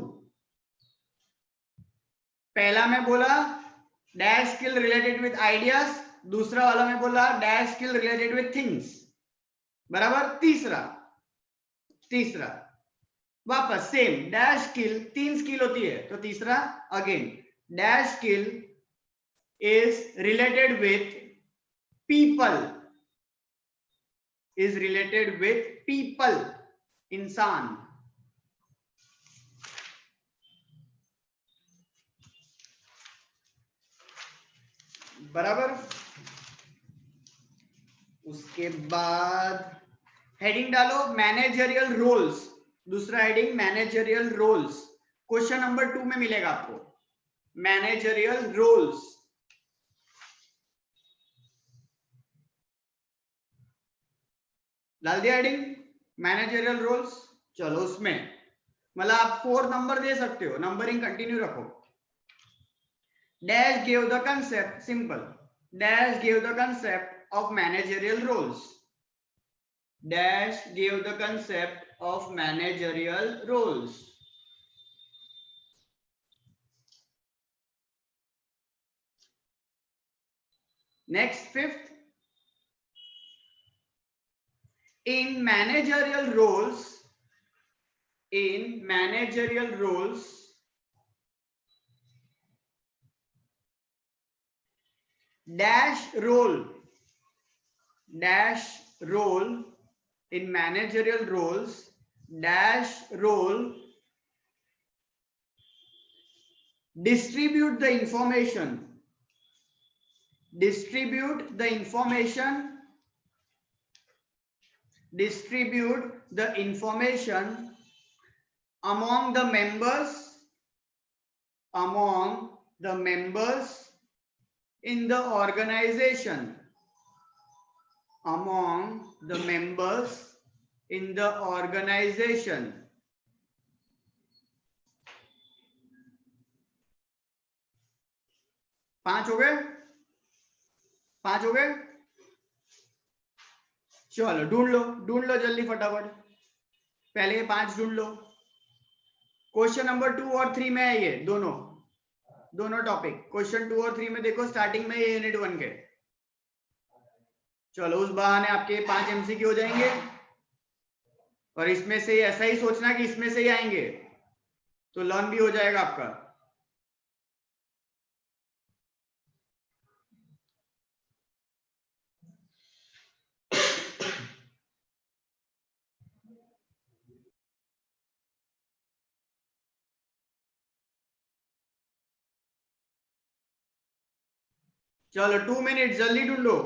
पहला में बोला dash skill related with ideas, दूसरा वाला में बोला dash skill related with things, बराबर। तीसरा वापस सेम डैश स्किल, 3 स्किल होती है, तो तीसरा again dash skill is related with people, is related with people, इंसान। बराबर। उसके बाद हेडिंग डालो मैनेजरियल रोल्स, दूसरा heading managerial roles. Question number 2 में मिलेगा आपको मैनेजरियल रोल्स। डाल दिया हेडिंग मैनेजरियल रोल्स। चलो उसमें मतलब आप 4 नंबर दे सकते हो, नंबरिंग कंटिन्यू रखो। Dash give the concept, simple, dash give the concept of managerial roles, dash give the concept of managerial roles. Next 5th, in managerial roles dash role in managerial roles dash role distribute the information among the members in the organization, among the members in the organization। पांच हो गए? चलो ढूंढ लो जल्दी फटाफट, पहले ये 5 ढूंढ लो। क्वेश्चन नंबर 2 और 3 में है ये दोनों टॉपिक। क्वेश्चन 2 और 3 में देखो स्टार्टिंग में ये यूनिट 1 के। चलो उस बहाने आपके 5 एमसीक्यू हो जाएंगे। और इसमें से ऐसा ही सोचना कि इसमें से ही आएंगे, तो लर्न भी हो जाएगा आपका। चलो 2 मिनट जल्दी ढूंढो।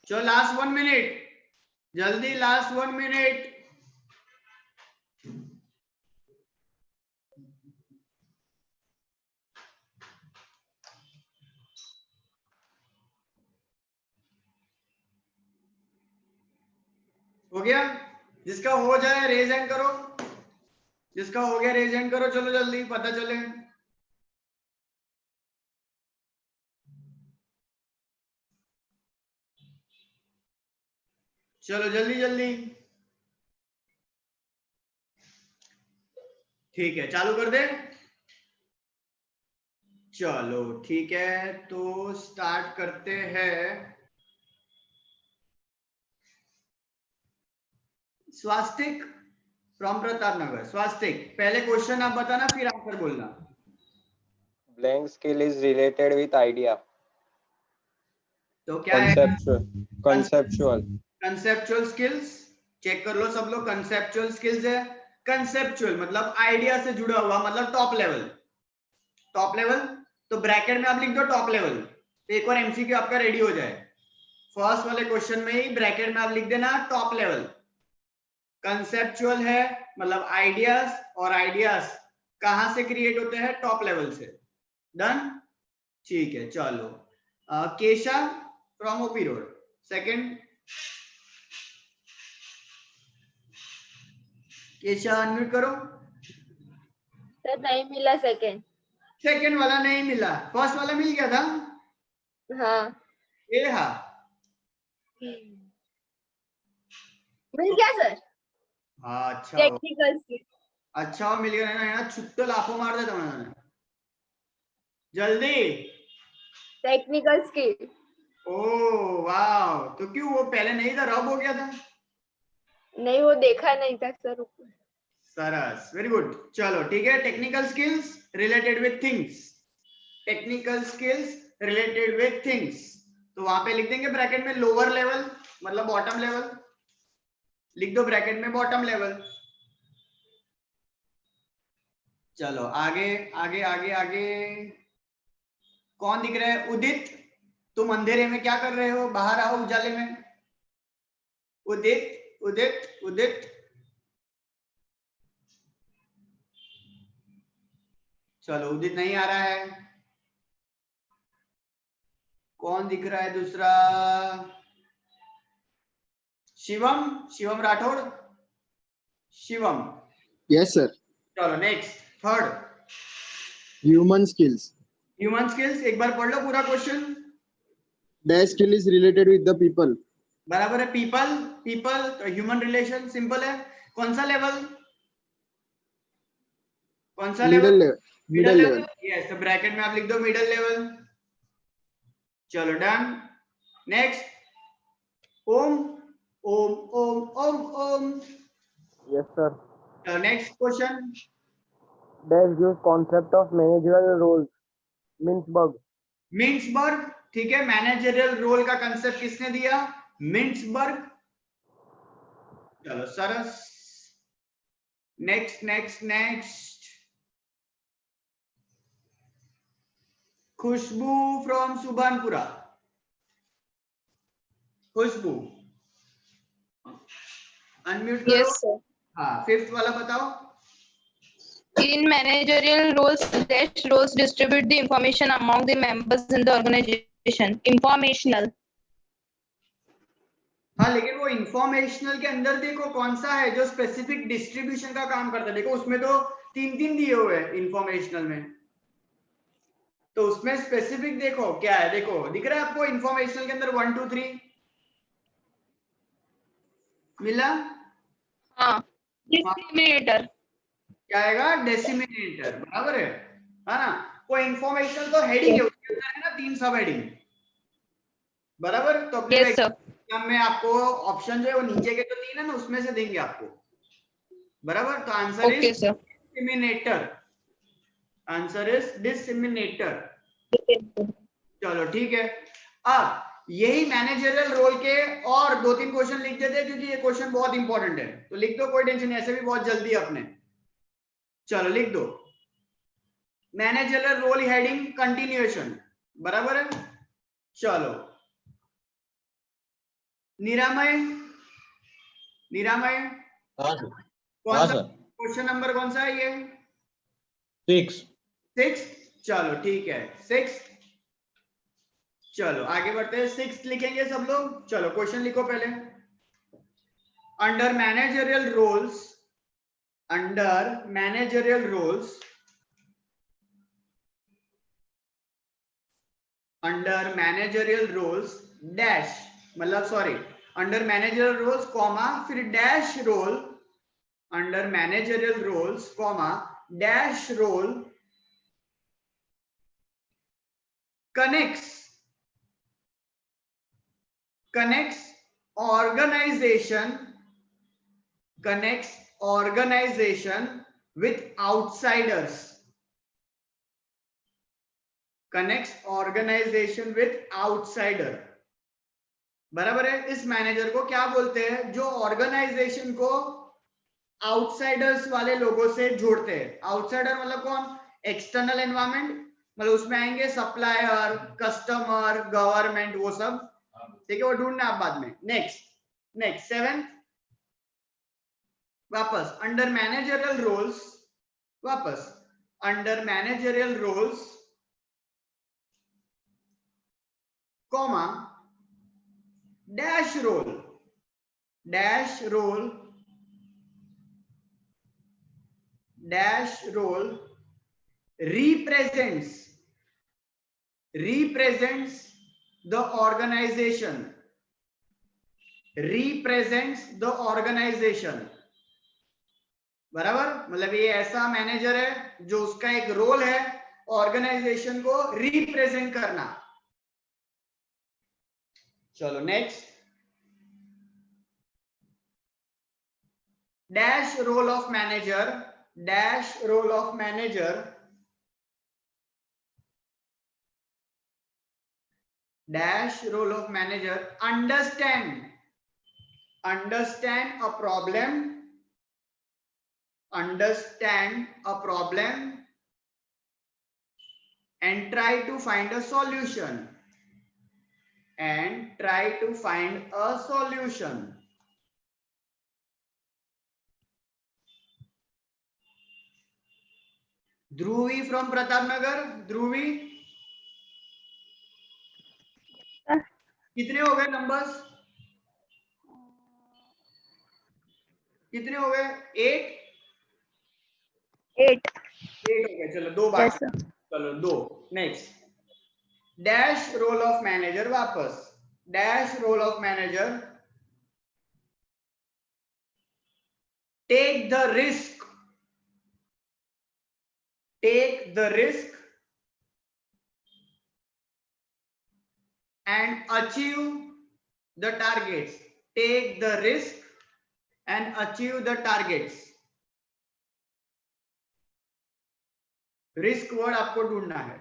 चलो लास्ट 1 मिनट, जल्दी लास्ट 1 मिनट। हो गया? जिसका हो जाए रेज हैंड करो, जिसका हो गया रेज हैंड करो, चलो जल्दी पता चले। चलो जल्दी जल्दी, ठीक है चालू कर दे। चलो ठीक है, तो स्टार्ट करते हैं। स्वास्तिक फ्रॉम प्रताप नगर। स्वास्तिक, पहले क्वेश्चन आप बताना, फिर आंसर बोलना। Blank skill is related with idea. तो क्या है? Conceptual. कंसेप्चुअल स्किल्स, चेक कर लो सब लोग। कंसेप्चुअल स्किल्स है। कंसेप्चुअल मतलब आइडिया से जुड़ा हुआ, मतलब टॉप लेवल। टॉप लेवल तो ब्रैकेट में आप लिख दो टॉप लेवल, तो एक और एमसीक्यू आपका रेडी हो जाए। फर्स्ट वाले क्वेश्चन में ही ब्रैकेट में आप लिख देना टॉप लेवल। कंसेप्चुअल है मतलब आइडियाज, और आइडियाज कहां से क्रिएट होते हैं? टॉप लेवल से। डन, ठीक है। चलो Kesha from OP road, second. Kesha unmute करो। सर नहीं मिला सेकंड। सेकंड वाला नहीं मिला, फर्स्ट वाला मिल गया था। हाँ ये हाँ मिल गया सर। हाँ अच्छा हो, टेक्निकल स्किल। अच्छा हो मिल गया ना, यहाँ छुट्टे लाखों मार देता मैंने। जल्दी। Technical skill. ओ वाह, तो क्यों वो पहले नहीं था, रब हो गया था? नहीं वो देखा नहीं था सर। सरस, वेरी गुड। चलो ठीक है, technical skills related with things. Technical skills related with things, तो वहां पे लिख देंगे ब्रैकेट में लोअर लेवल मतलब बॉटम लेवल। लिख दो ब्रैकेट में बॉटम लेवल। चलो आगे आगे आगे आगे। कौन दिख रहा है? उदित, तुम अंधेरे में क्या कर रहे हो? बाहर आओ उजाले में। उदित उदित उदित, चलो उदित नहीं आ रहा है। कौन दिख रहा है दूसरा? शिवम, शिवम राठौड़। Shivam, yes sir. चलो next, third. Human skills. Human skills, एक बार पढ़ लो पूरा question. That skill is related with the people. बराबर है, पीपल। पीपल तो ह्यूमन रिलेशन, सिंपल है। कौन सा लेवल? कौन सा middle level? Level. Middle level. Yes, तो ब्रैकेट में आप लिख दो मिडल लेवल। चलो done. Next, Om. Om Om Om Om. Yes, sir. Next question. Dash gives concept of managerial roles. Mintzberg. Mintzberg, ठीक है। मैनेजरियल रोल का कंसेप्ट किसने दिया? मिंट्सबर्ग। चलो Saras. Next next next, Khushbu from Subhanpura. Khushbu unmute करो। Yes sir. हाँ, फिफ्थ वाला बताओ। In managerial roles, dash roles distribute the information among the members in the organization. Informational. हाँ, लेकिन वो इंफॉर्मेशनल के अंदर देखो कौन सा है जो स्पेसिफिक डिस्ट्रीब्यूशन का काम करता है। देखो उसमें तो 3 दिए हुए हैं इंफॉर्मेशनल में, तो उसमें स्पेसिफिक देखो क्या है। देखो दिख रहा है आपको इंफॉर्मेशनल के अंदर 1 2 3 मिला। हाँ, डिस्क्रिमिनेटर क्या आएगा? डेसिमिनेटर, बराबर है ना। वो इंफॉर्मेशनल तो हेडिंग है, उसके अंदर है ना 3 सब हेडिंग, बराबर। तो अपने एग्जाम में आपको ऑप्शन जो है वो नीचे के जो 3 है ना उसमें से देंगे आपको, बराबर। तो answer is discriminator, answer is discriminator. चलो ठीक है। अब यही मैनेजरियल रोल के और 2-3 क्वेश्चन लिख देते हैं क्योंकि ये क्वेश्चन बहुत इंपॉर्टेंट है। तो लिख दो, कोई टेंशन नहीं, ऐसे भी बहुत जल्दी है अपने। चलो लिख दो, मैनेजरियल रोल हेडिंग कंटिन्यूएशन, बराबर है। चलो निरामय, निरामय कौन सा क्वेश्चन नंबर कौन सा है ये? 6। चलो ठीक है 6। चलो आगे बढ़ते हैं, 6 लिखेंगे सब लोग। चलो क्वेश्चन लिखो पहले। Under managerial roles, under managerial roles, under managerial roles dash, मतलब sorry, under managerial roles comma फिर dash role, under managerial roles comma dash role connects organization with outsiders, connects organization with outsider, बराबर है। इस manager को क्या बोलते हैं? जो ऑर्गेनाइजेशन को आउटसाइडर्स वाले लोगों से जोड़ते हैं। आउटसाइडर मतलब कौन? एक्सटर्नल एनवायरनमेंट, मतलब उसमें आएंगे सप्लायर, कस्टमर, गवर्नमेंट, वो सब, ठीक है, वो ढूंढना आप बाद में। नेक्स्ट 7 वापस अंडर मैनेजरियल रोल्स, वापस under managerial roles comma dash role, dash role, dash role represents the organization, represents the organization, बराबर। मतलब ये ऐसा मैनेजर है जो उसका एक रोल है ऑर्गेनाइजेशन को रिप्रेजेंट करना। चलो next, dash role of manager, dash role of manager, dash role of manager understand a problem, understand a problem and try to find a solution, and try to find a solution। Dhruvi from Pratapnagar, Dhruvi कितने हो गए numbers? कितने हो गए? 8 हो गए। चलो 2 बाकी, चलो 2। Next dash role of manager, वापस dash role of manager take the risk, take the risk and achieve the targets, take the risk and achieve the targets। Risk word आपको ढूंढना है।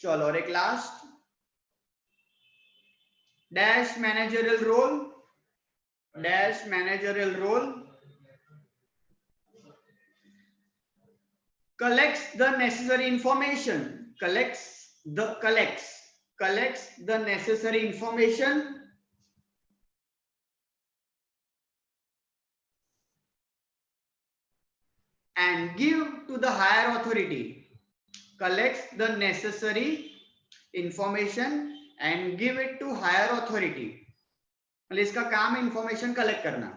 चलो और एक last, dash managerial role, dash managerial role collects the necessary information, collects the necessary information and give to the higher authority, collects the necessary information and give it to higher authority. मतलब इसका काम है information collect करना.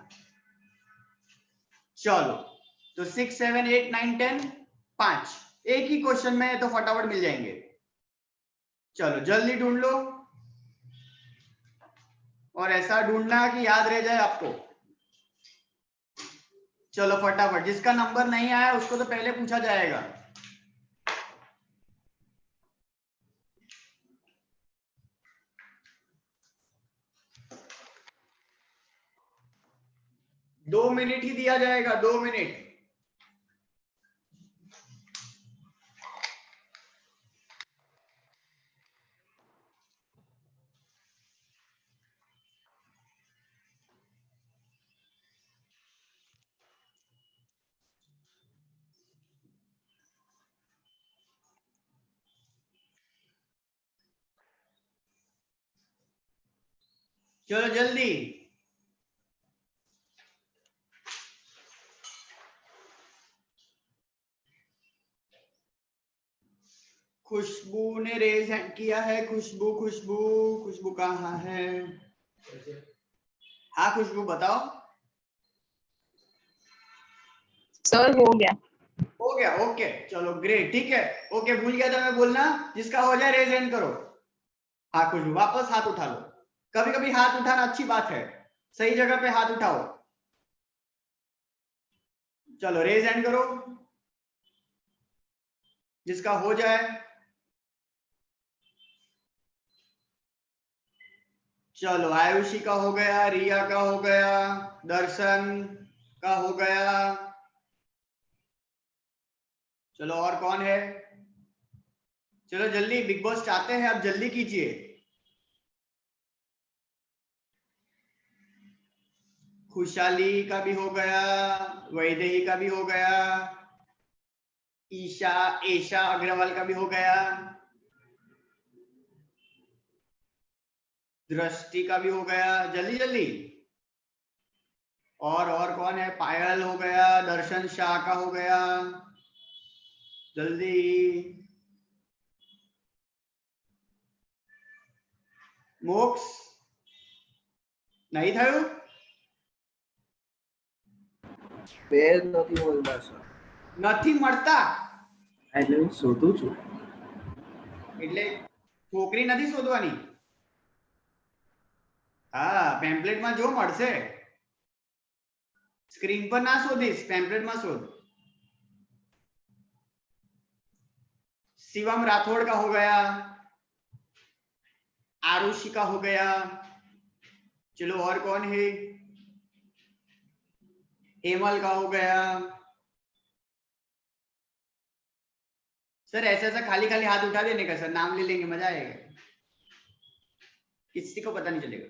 चलो तो 6, 7, 8, 9, 10 5 एक ही question में तो फटाफट मिल जाएंगे. चलो जल्दी ढूंढ लो और ऐसा ढूंढना कि याद रह जाए आपको. चलो फटाफट, जिसका नंबर नहीं आया उसको तो पहले पूछा जाएगा. दो मिनट ही दिया जाएगा, 2 मिनट. चलो जल्दी. खुशबू ने रेज हैंड किया है. खुशबू खुशबू खुशबू कहाँ है? हाँ खुशबू बताओ. सर हो गया. हो गया. ओके चलो ग्रेट. ठीक है. ओके भूल गया था मैं बोलना, जिसका हो जाए रेज हैंड करो. हाँ खुशबू वापस हाथ उठा लो. कभी कभी हाथ उठाना अच्छी बात है, सही जगह पे हाथ उठाओ. चलो रेज हैंड करो जिसका हो जाए. चलो आयुषी का हो गया, रिया का हो गया, दर्शन का हो गया. चलो और कौन है? चलो जल्दी, बिग बॉस चाहते हैं, आप जल्दी कीजिए. खुशहाली का भी हो गया, वैदेही का भी हो गया, ईशा अग्रवाल का भी हो गया, दृष्टि का भी हो गया. जल्दी जल्दी. और कौन है? पायल हो गया, दर्शन शाह का हो गया. जल्दी. मोक्ष नहीं થયું? પેર નથી મળતા સર. નથી મળતા એટલે હું શોધું છું. એટલે છોકરી નથી શોધવાની. હા પેમ્પલેટમાં જો મળશે. સ્ક્રીન પર ના શોધીશ, પેમ્પલેટમાં શોધ. शिवम राठौड़ का हो गया, आरुषि का हो गया. चलो और कौन है? हेमल का हो गया. सर ऐसा ऐसा खाली खाली हाथ उठा देने का सर, नाम ले लेंगे, मजा आएगा, किसी को पता नहीं चलेगा.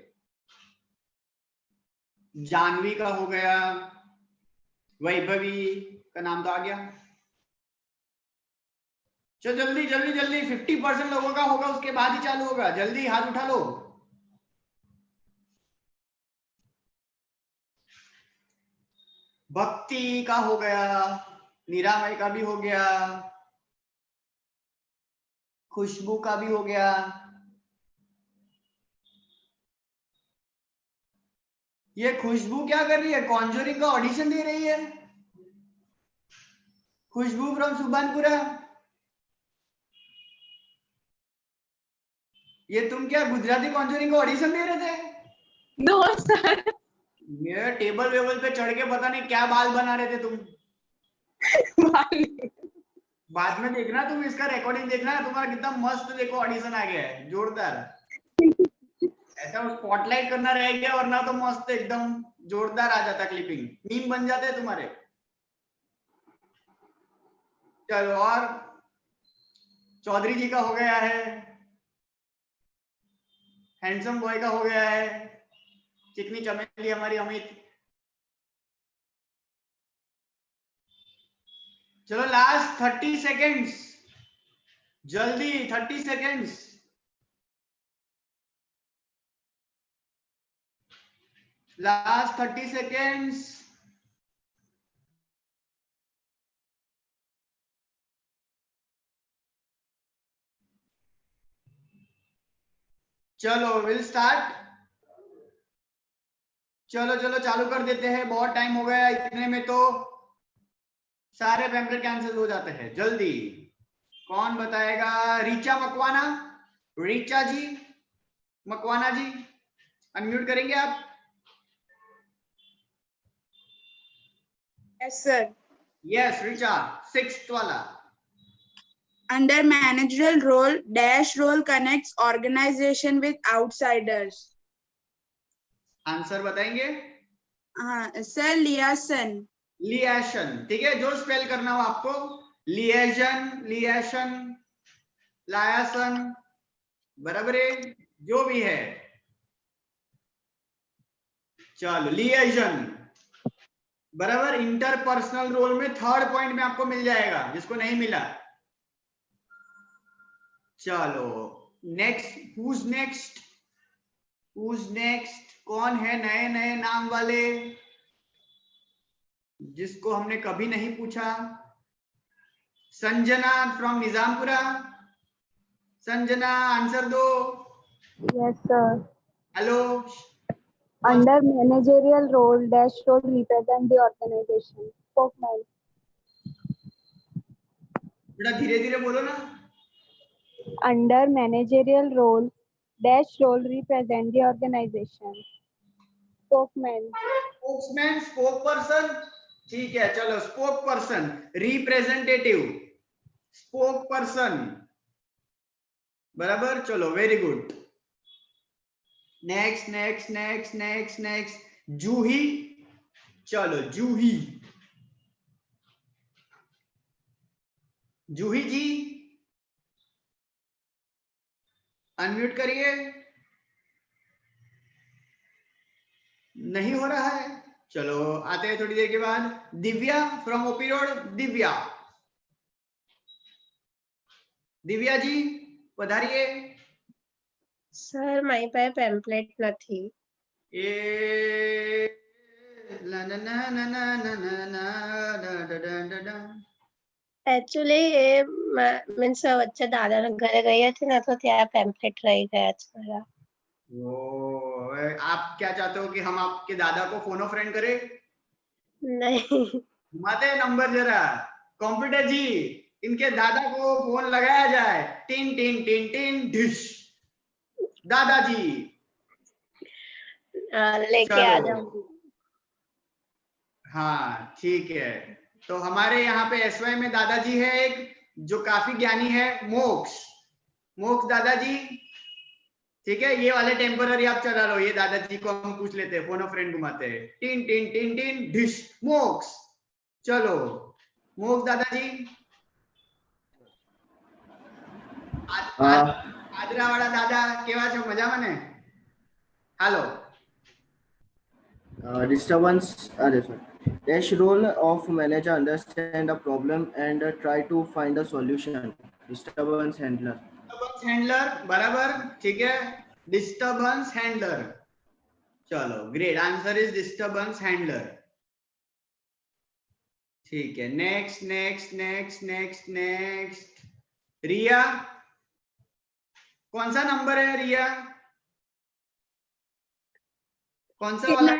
जानवी का हो गया, वैभवी का नाम तो आ गया. चलो जल्दी जल्दी जल्दी. 50% लोगों का होगा, उसके बाद ही चालू होगा. जल्दी हाथ उठा लो. भक्ति का हो गया, निरामय का भी हो गया, खुशबू का भी हो गया. ये खुशबू क्या कर रही है? कॉन्जरिंग का ऑडिशन दे रही है. खुशबू फ्रॉम सुभानपुरा. ये तुम क्या गुजराती कॉन्जरिंग का ऑडिशन दे रहे थे? No sir. ये टेबल वेबल पे चढ़ के पता नहीं क्या बाल बना रहे थे तुम. बाद में देखना तुम, इसका रिकॉर्डिंग देखना, तुम्हारा कितना मस्त देखो ऑडिशन आ गया है, जोरदार. ऐसा स्पॉटलाइट करना रह गया, वरना तो मस्त एकदम जोरदार आ जाता क्लिपिंग, मीम बन जाते हैं तुम्हारे. चलो और चौधरी जी का हो गया है, हैंडसम बॉय का हो गया है, चिकनी चमेली हमारी अमित. चलो लास्ट 30 सेकेंड्स, जल्दी 30 सेकेंड्स. Last 30 seconds. चलो विल स्टार्ट। चलो चलो चालू कर देते हैं, बहुत टाइम हो गया, इतने में तो सारे पैम्पलेट कैंसिल हो जाते हैं। जल्दी कौन बताएगा? रीचा मकवाना, रीचा जी मकवाना जी, अनम्यूट करेंगे आप? Yes sir. Yes Richa, 6th वाला। Under managerial role, dash role connects organization with outsiders. Answer बताएंगे? हाँ सर, लियासन। लिएशन, ठीक है, जो स्पेल करना हो आपको, लिएशन, लिएशन, लायासन, बराबर है, जो भी है। चलो लिएशन बराबर, इंटरपर्सनल रोल में 3rd पॉइंट में आपको मिल जाएगा, जिसको नहीं मिला। चलो next, who's next, who's next, कौन है नए नए नाम वाले जिसको हमने कभी नहीं पूछा? संजना फ्रॉम निजामपुरा, संजना आंसर दो। Yes, sir. Hello. Under managerial role, dash role represent the organization. Spokesman. बेटा धीरे धीरे बोलो ना। Under managerial role, dash role represent the organization. Spokesman. Spokesman, spokesperson, ठीक है, चलो spokesperson, representative, spokesperson, बराबर। चलो very good. Next next next next next, Juhi, चलो जूही, जूही जी अनम्यूट करिए। नहीं हो रहा है, चलो आते हैं थोड़ी देर के बाद। Divya from OP road, Divya, Divya ji पधारिए। સર મારી પાસે પેમ્પલેટ નથી. એ લા ના ના ના ના ના ના ના ડા ડા ડા ડા ડા। એકચ્યુઅલી એ મીન્સ વચ્ચે દાદાના ઘરે ગઈ હતી ને તો ત્યાં પેમ્પલેટ રહી ગયા છે મારા. वो आप क्या चाहते हो कि हम आपके दादा को फोन फ्रेंड करें? नहीं। घुमाते नंबर जरा, कंप्यूटर जी इनके दादा को फोन लगाया जाए। टिन टिन टिन टिन ढिश, दादाजी लेके आ जाऊंगी। हाँ ठीक है, तो हमारे यहाँ पे एसवाई में दादाजी है एक जो काफी ज्ञानी है, मोक्ष, मोक्ष दादाजी, ठीक है। ये वाले टेम्पररी आप चला लो, ये दादाजी को हम पूछ लेते हैं, फोन फ्रेंड घुमाते हैं। टिन टिन टिन टिन ढिश, मोक्ष, चलो मोक्ष दादाजी। आदरा वाला दादा केवा छो, मजाમાં ને? Hello. Disturbance, sorry. Dash role of manager understand a problem and try to find a solution. Disturbance handler. Disturbance handler, बराबर, ठीक है, डिस्टर्बेंस हैंडलर। चलो great, answer is disturbance handler. ठीक है, next next next next next, Riya, कौन सा number है रिया? कौन सा वाला?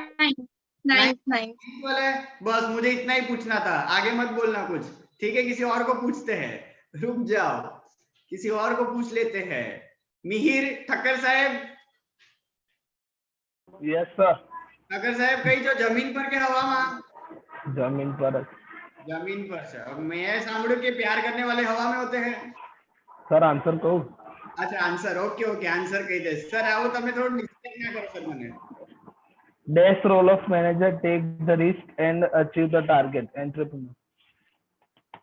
9 वाला है। बस मुझे इतना ही पूछना था, आगे मत बोलना कुछ, ठीक है। किसी और को पूछते हैं, रुक जाओ, किसी और को पूछ लेते हैं। मिहिर ठक्कर साहब। Yes sir. ठक्कर साहब कहीं जो जमीन पर के हवा में? जमीन पर। जमीन पर से। अब मैं सांभळ्યું के प्यार करने वाले हवा में होते हैं। सर आंसर कहूं? अच्छा आंसर, ओके ओके, आंसर कही दे सर। आओ તમે થોડું ડિસ્ટર્બ ના કરો સર મને। Dash role of manager take the risk and achieve the target. Entrepreneur.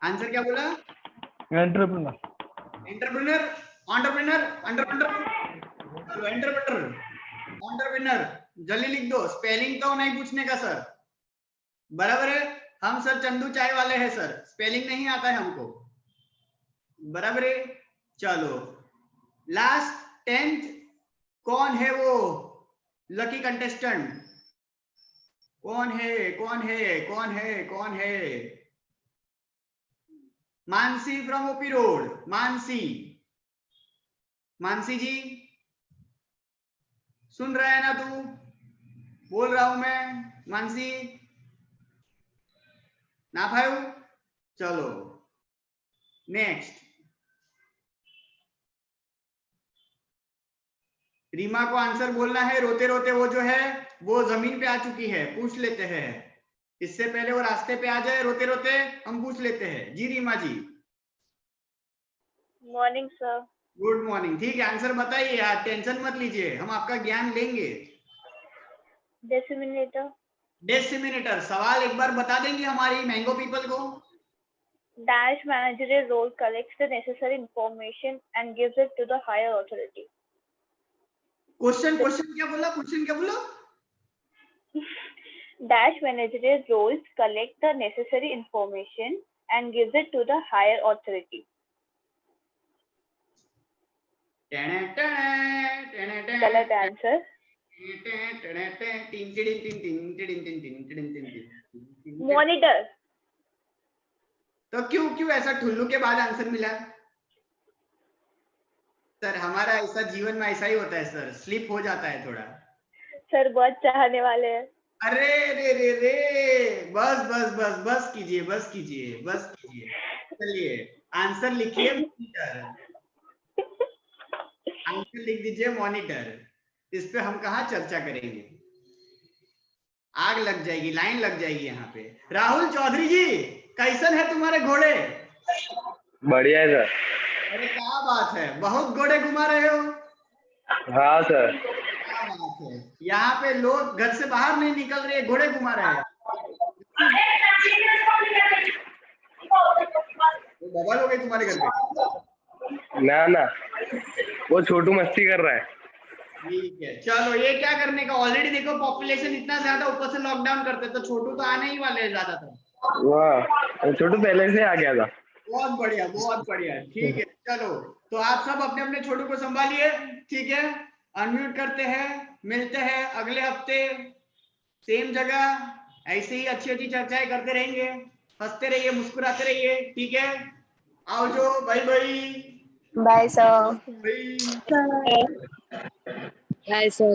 Answer क्या बोला? Entrepreneur. Entrepreneur, entrepreneur, entrepreneur, entrepreneur, entrepreneur, जल्दी लिख दो। स्पेलिंग तो नहीं पूछने का सर, बराबर है। हम सर चंदू चाय वाले हैं सर, स्पेलिंग नहीं आता है हमको, बराबर है। चलो लास्ट 10th, कौन है वो लकी कंटेस्टेंट? कौन है कौन है कौन है कौन है? Mansi from OP road, Mansi, Mansi ji सुन रहा है ना तू? बोल रहा हूं मैं मानसी ना भाई। चलो नेक्स्ट। रीमा को आंसर बोलना है। रोते रोते वो जो है वो जमीन पे आ चुकी है, पूछ लेते हैं। इससे पहले वो रास्ते पे आ जाए रोते रोते हम पूछ लेते हैं। जी Reema ji. Morning sir. Good morning. ठीक है, आंसर बताइए यार, टेंशन मत लीजिए, हम आपका ज्ञान लेंगे। डेसिमिनेटर। डेसिमिनेटर। सवाल एक बार बता देंगे हमारी मैंगो पीपल को? Dash managerial role collects the necessary information and gives it to the higher authority. Question क्या बोला? क्वेश्चन क्या बोला? Dash managerial roles collect the necessary information and gives it to the higher authority. गलत answer. Monitor. तो क्यों ऐसा ठुल्लू के बाद आंसर मिला? सर हमारा ऐसा जीवन में ऐसा ही होता है सर, स्लिप हो जाता है थोड़ा। सर बहुत चाहने वाले हैं। अरे रे रे रे, बस कीजिए। चलिए आंसर लिखिए मॉनिटर। आंसर लिख दीजिए मॉनिटर। इस पे हम कहाँ चर्चा करेंगे, आग लग जाएगी, लाइन लग जाएगी यहाँ पे। राहुल चौधरी जी, कैसन है तुम्हारे घोड़े? बढ़िया है सर। अरे क्या बात है, बहुत घोड़े घुमा रहे हो। हाँ सर। क्या बात है, यहाँ पे लोग घर से बाहर नहीं निकल रहे, घोड़े घुमा रहे हैं। बवाल हो गई तुम्हारे घर पे? ना वो छोटू मस्ती कर रहा है। ठीक है, चलो ये क्या करने का, ऑलरेडी देखो पॉपुलेशन इतना ज्यादा, ऊपर से लॉकडाउन करते तो छोटू तो आने ही वाले हैं ज्यादातर। वाह, छोटू पहले से आ गया था। बहुत बढ़िया। ठीक है, चलो तो आप सब अपने अपने छोटू को संभालिए, ठीक है? अनम्यूट करते हैं, मिलते हैं अगले हफ्ते सेम जगह, ऐसे ही अच्छी चर्चाएं करते रहेंगे। हंसते रहिए, मुस्कुराते रहिए, ठीक है? आओ जो, bye bye sir. Bye. Bye sir.